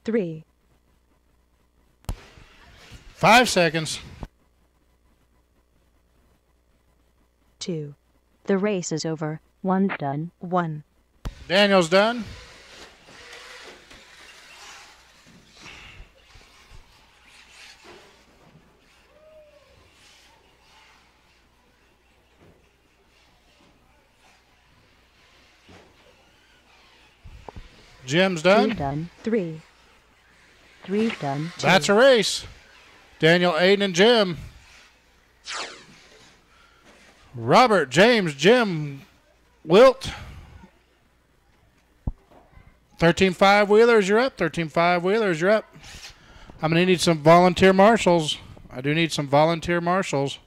3, 5 seconds. 2, The race is over. One's done. 1. Daniel's done. Jim's Two's done. done. 3, Three's done. That's a race. Daniel, Aiden, and Jim. Robert, James, Jim, Wilt. 13.5 wheelers, you're up. 13.5 wheelers, you're up. I'm going to need some volunteer marshals. I do need some volunteer marshals.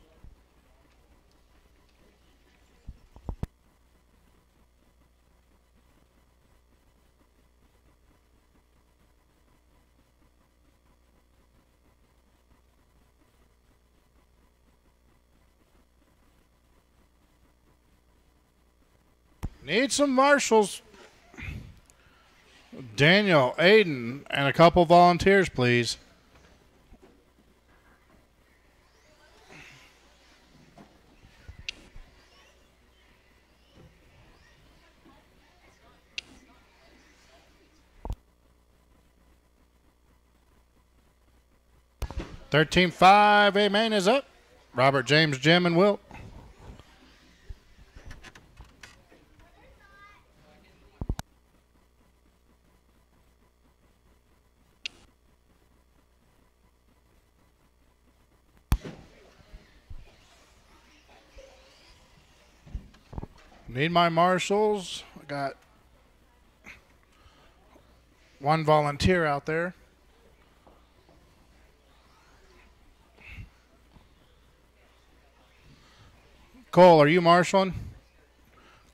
Need some marshals. Daniel, Aiden, and a couple volunteers, please. $13.5. Amen is up. Robert, James, Jim, and Wilt. Need my marshals. I got one volunteer out there. Cole, are you marshaling?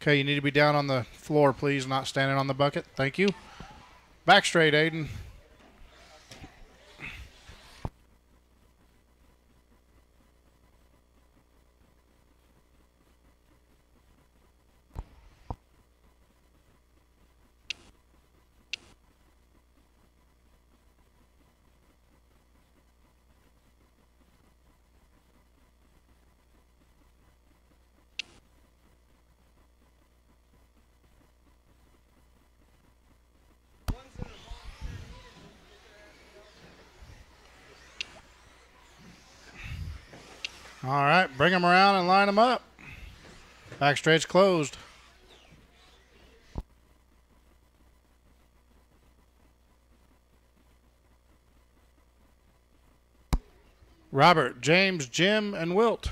Okay, you need to be down on the floor, please, not standing on the bucket. Thank you. Back straight, Aiden. All right, bring them around and line them up. Back straight's closed. Robert, James, Jim, and Wilt.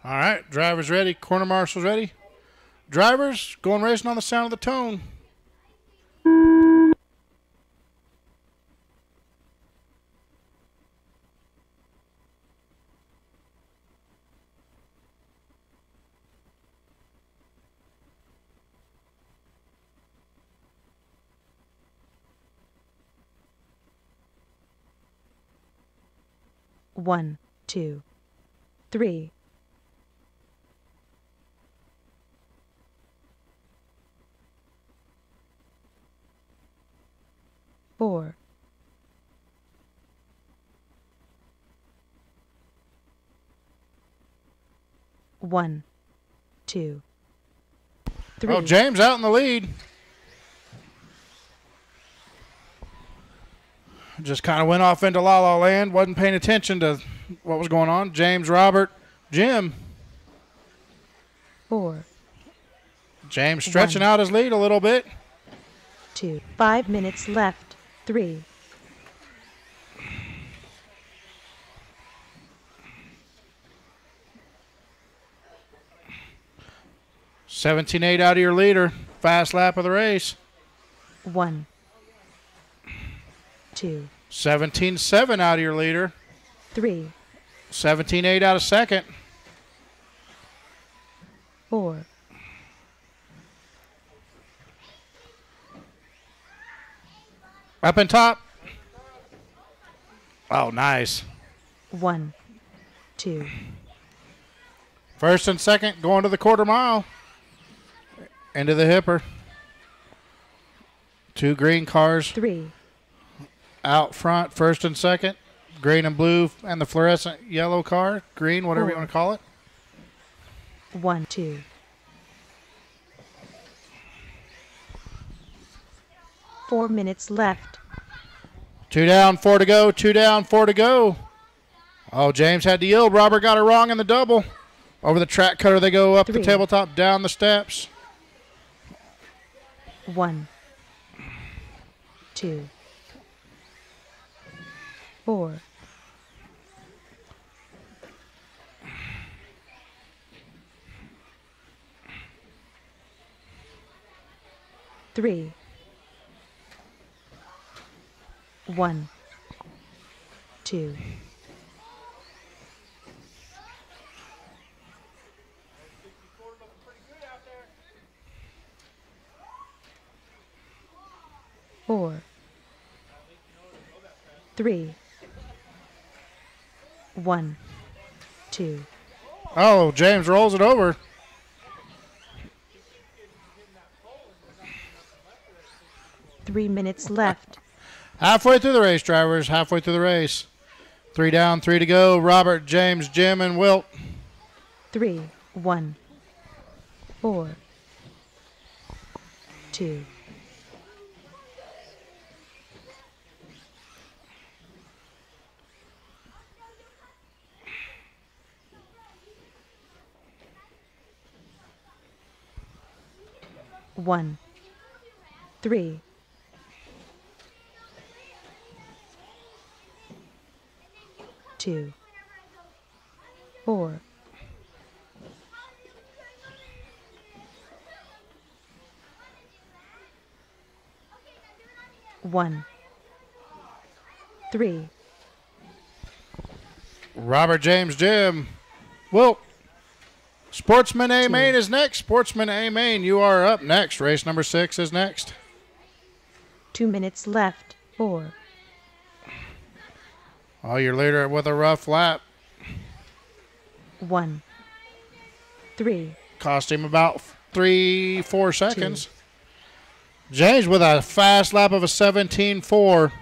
All right, drivers ready, corner marshals ready. Drivers, going racing on the sound of the tone. One, two, three. 4. 1, 2, 3. Oh, James out in the lead. Just kind of went off into La La Land. Wasn't paying attention to what was going on. James, Robert, Jim. 4. James stretching out his lead a little bit. 2. 5 minutes left. 3. 17.8 out of your leader. Fast lap of the race. 1, 2, 17.7 out of your leader. 3, 17.8 out of second. 4, 'Up and top. Oh, nice. 1, 2, First and second going to the quarter mile. Into the hipper. 2 green cars 3, out front, first and second. Green and blue and the fluorescent yellow car. Green, whatever you want to call it. 1, 2. 4 minutes left. 2 down, 4 to go. 2 down, 4 to go. Oh, James had to yield. Robert got it wrong in the double. Over the track cutter they go, up the 3. tabletop, down the steps. 1, 2, 4, 3, 1, 2, 4, 3, 1, 2. Oh, James rolls it over. Three minutes left. Halfway through the race, drivers. Halfway through the race. 3 down, 3 to go. Robert, James, Jim, and Wilt. 3, 1, 4, 2, 1, 3, 2, 4, 1, 3, Robert, James, Jim. Wilt. Sportsman A 2. main is next. Sportsman A main, you are up next. Race number 6 is next. 2 minutes left. 4, Oh, your leader with a rough lap. 1, 3, Cost him about 4 seconds. James with a fast lap of a 17.4.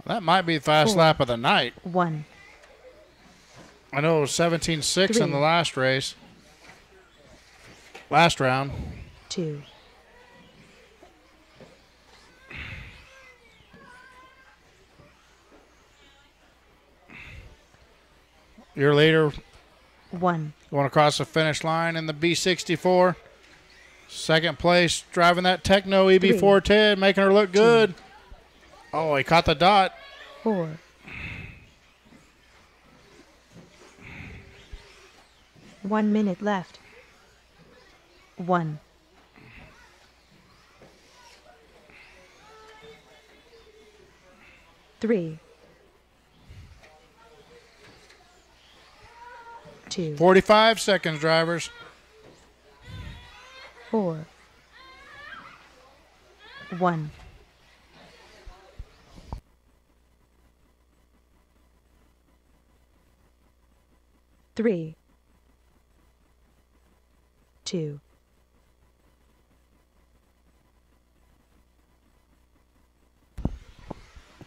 That might be the fast 4, lap of the night. 1, I know it was 17.6 in 3, the last race. Last round. 2, Your leader 1, going across the finish line in the B64. Second place, driving that Techno EB410, making her look good. Oh, he caught the dot. 4, 1 minute left. 1, 3, 2, 45 seconds, drivers. 4, 1. Three, 2,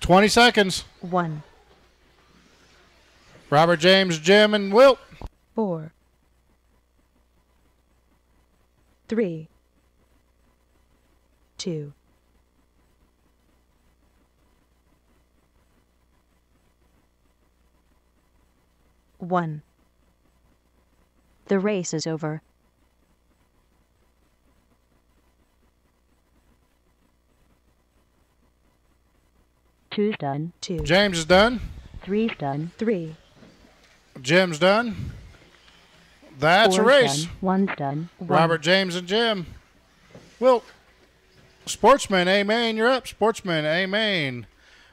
20 seconds. 1, Robert, James, Jim, and Wilt. 4, 3, 2, 1. The race is over. Two's done. 2, James is done. Three's done. 3, Jim's done. That's a Four's race. done. One's done. 1. Robert, James, and Jim. Wilt. Sportsman, amen. You're up. Sportsman, amen.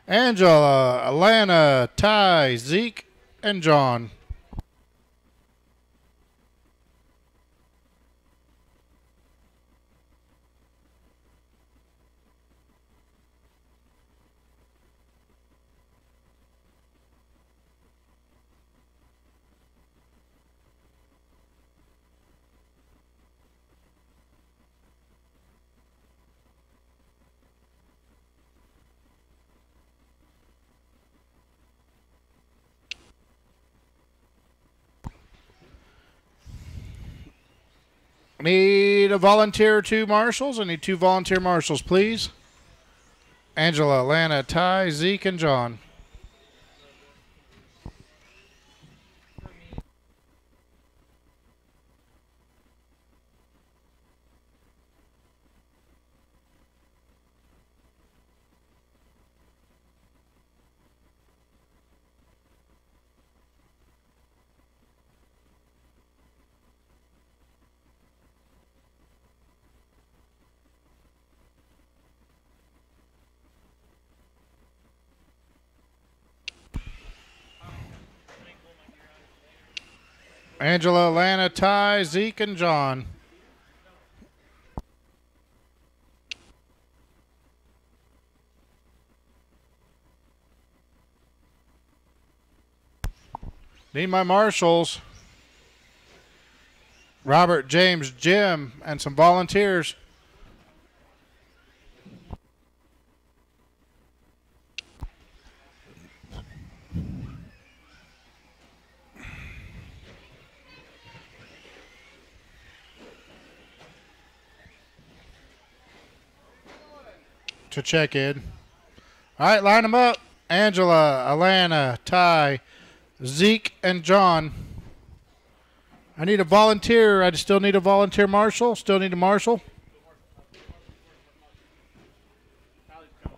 Angela, Alana, Ty, Zeke, and John. Need a volunteer or two marshals. I need 2 volunteer marshals, please. Angela, Alana, Ty, Zeke, and John. Angela, Alana, Ty, Zeke, and John. Need my marshals. Robert, James, Jim, and some volunteers. To check in. All right, line them up. Angela, Alana, Ty, Zeke, and John. I need a volunteer. I still need a volunteer marshal. Still need a marshal.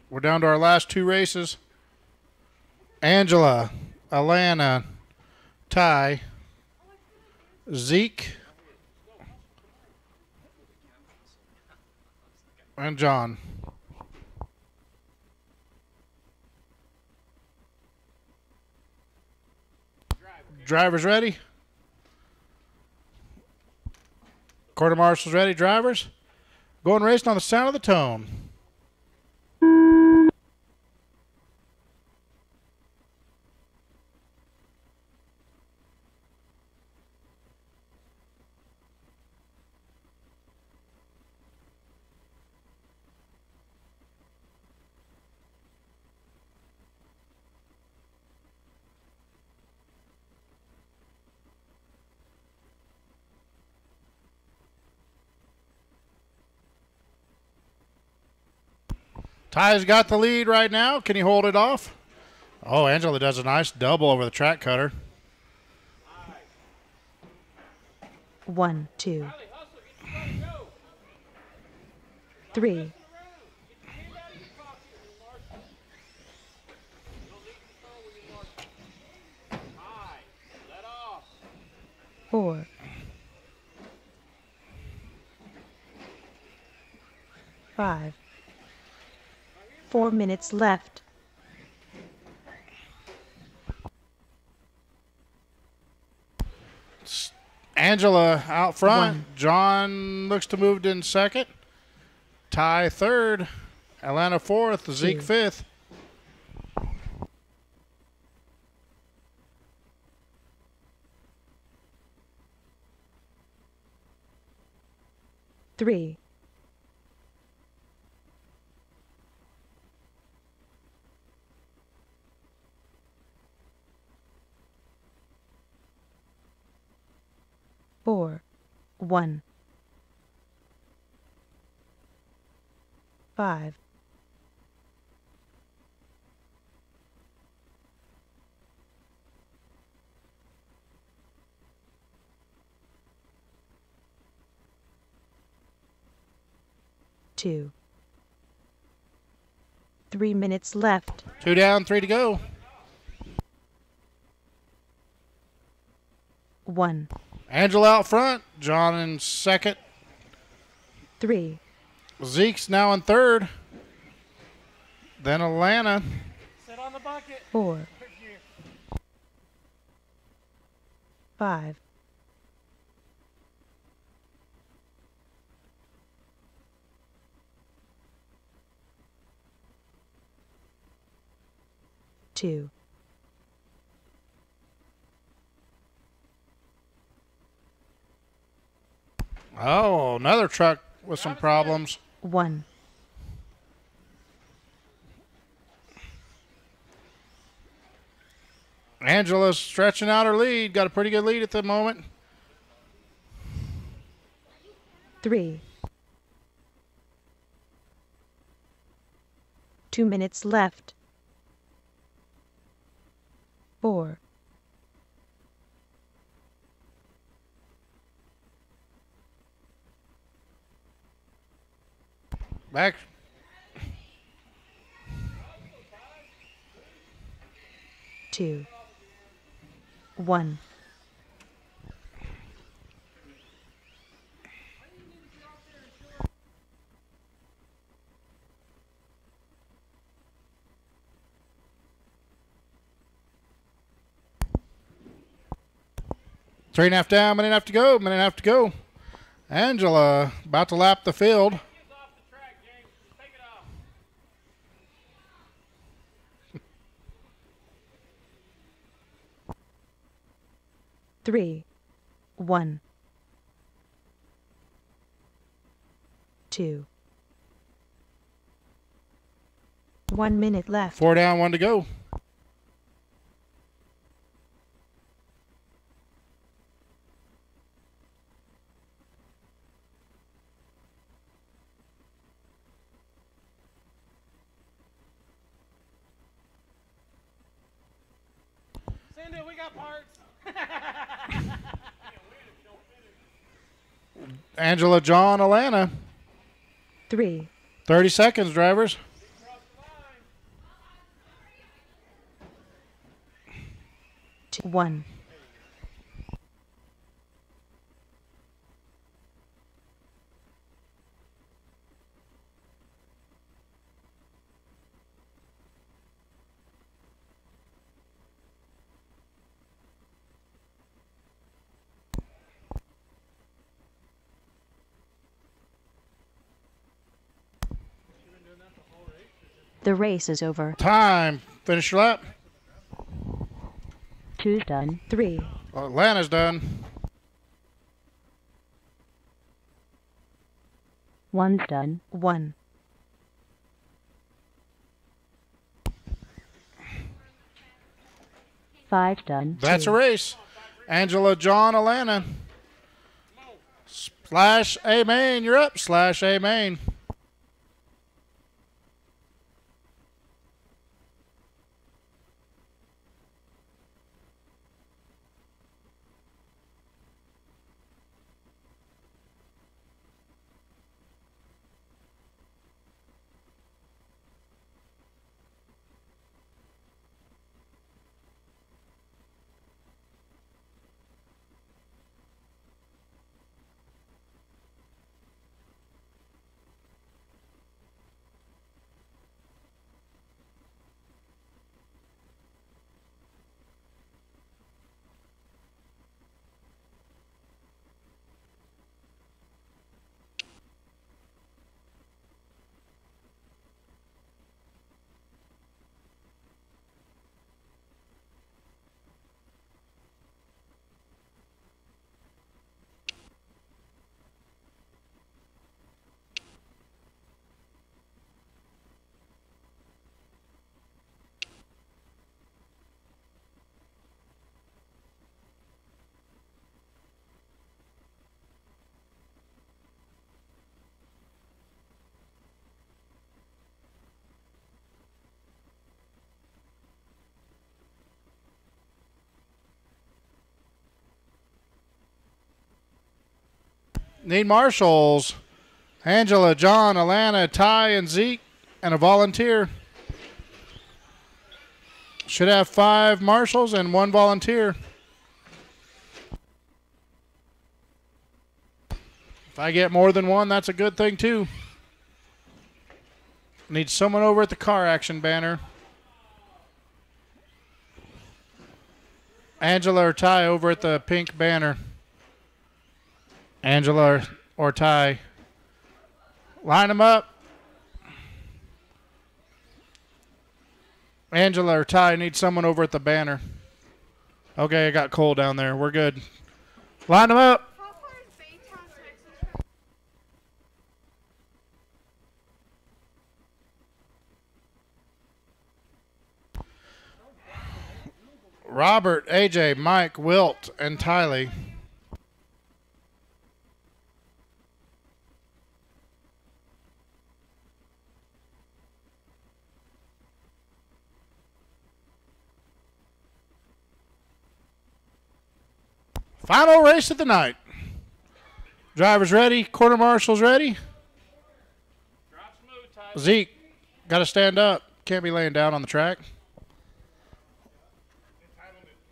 We're down to our last 2 races. Angela, Alana, Ty, Zeke, and John. Drivers ready? Quarter marshals ready? Drivers? Going racing on the sound of the tone. Ty's got the lead right now. Can he hold it off? Oh, Angela does a nice double over the track cutter. 1, 2, 3, 4, 5. 4 minutes left. Angela out front. 1. John looks to move in second. Ty third. Atlanta fourth. Zeke 2. fifth. Three, 4, 1, 5, 2. 3 minutes left. 2 down, 3 to go. 1, Angela out front. John in second. 3, Zeke's now in third. Then Atlanta. Sit on the bucket. 4, Quick gear. 5, 2, Oh, another truck with some problems. 1. Angela's stretching out her lead. Got a pretty good lead at the moment. 3. 2 minutes left. 4, Back. 2, 1. Three and a half down, minute and a half to go, minute and a half to go. Angela about to lap the field. It's off the track, James. Just take it off. 3, 1, 2. 1 minute left. 4 down, 1 to go. Send it. We got parts. Angela, John, Atlanta. 3, 30 seconds, drivers. 2, 1. The race is over. Time. Finish your lap. 2's done. 3, Atlanta's done. 1's done. 1. 5's done. That's a race. Angela, John, Atlanta. Slash A main. You're up. Slash A main. Need marshals. Angela, John, Alana, Ty, and Zeke, and a volunteer. Should have 5 marshals and 1 volunteer. If I get more than 1, that's a good thing too. Need someone over at the car action banner. Angela or Ty over at the pink banner. Angela or Ty. Line them up. Angela or Ty, need someone over at the banner. Okay, I got Cole down there. We're good. Line them up. Robert, AJ, Mike, Wilt, and Tylee. Final race of the night. Drivers ready. Quarter marshals ready. Drive smooth, Ty. Zeke, got to stand up. Can't be laying down on the track.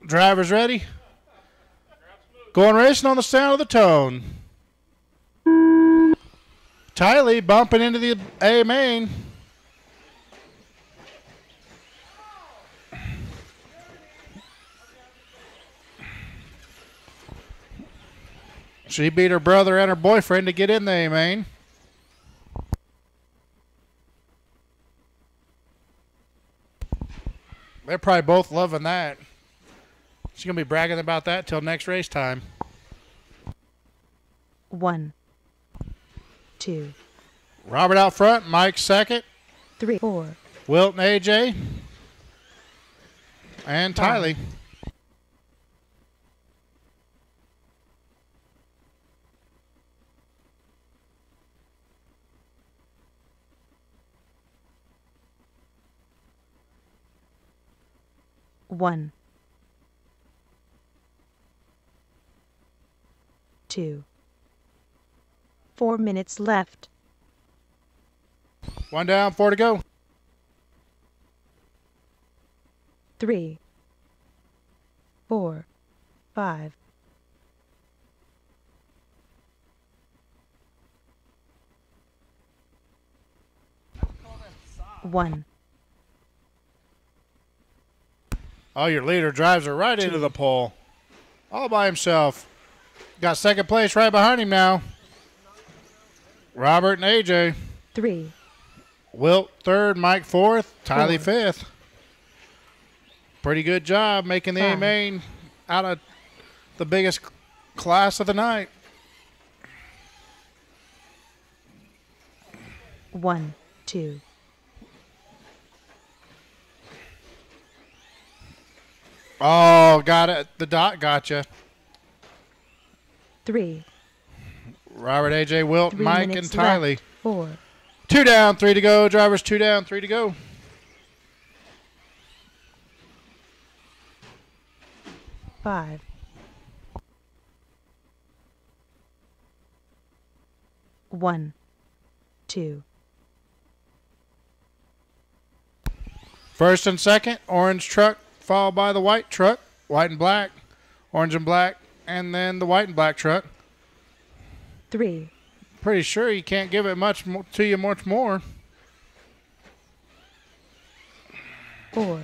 Drivers ready. Going racing on the sound of the tone. Tylee bumping into the A main. She beat her brother and her boyfriend to get in the A main. They're probably both loving that. She's going to be bragging about that till next race time. 1, 2, Robert out front. Mike second. 3, 4, Wilt and AJ. And Tylee. 1, 2, 4 minutes left. 1 down, 4 to go. 3, 4, 5, 1. Oh, your leader drives her right into the pole. All by himself. Got second place right behind him now. Robert and AJ. 3, Wilt third, Mike fourth, Tylee 4. fifth. Pretty good job making the A 5. main out of the biggest class of the night. 1, 2, Oh, got it. The dot got you. 3, Robert, AJ, Wilt, 3 Mike, and minutes Tylee. left. 4, 2 down, 3 to go. Drivers 2 down, 3 to go. 5, 1, 2, First and second, orange truck, followed by the white truck, white and black, orange and black, and then the white and black truck. 3, Pretty sure you can't give it much to you much more. 4,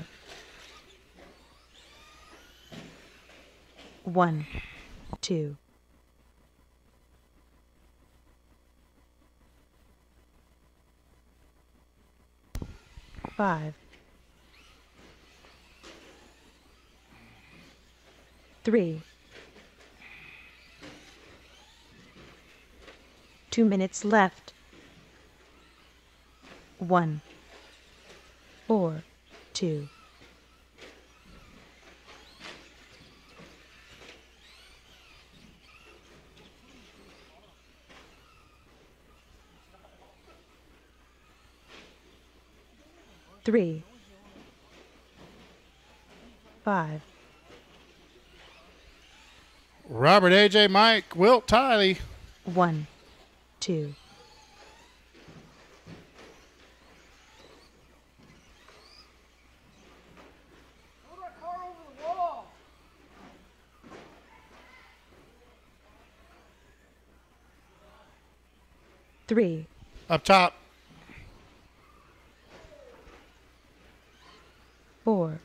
1, 2, 5, 3, 2 minutes left. 1, 4, 2, 3, 5, Robert, AJ, Mike, Wilt, Tylee. 1, 2. Throw that car over the wall. 3, Up top. 4.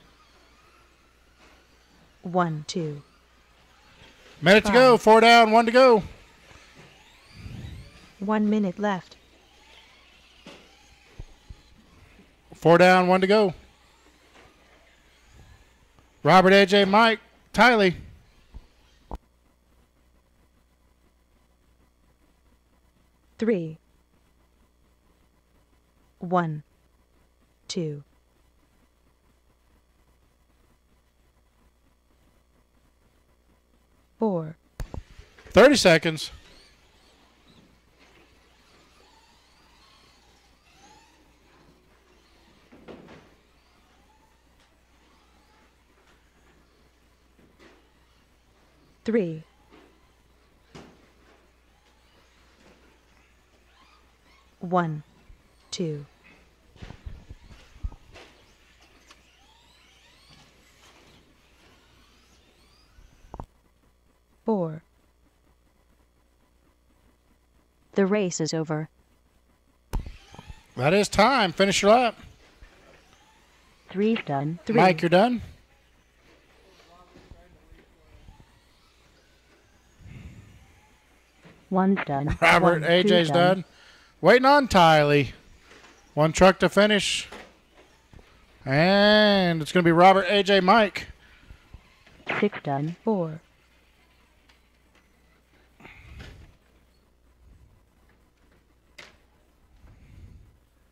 1, 2. Minute to go. 4 down, 1 to go. 1 minute left. 4 down, 1 to go. Robert, AJ, Mike, Tylee. 3, 1, 2. 4, 30 seconds. 3, 1, 2. 4. The race is over. That is time. Finish your lap. 3's done. 3, Mike, you're done. One's done. Robert, 1, 2 AJ's done. Waiting on Tylee. 1 truck to finish. And it's going to be Robert, AJ, Mike. 6 done. 4,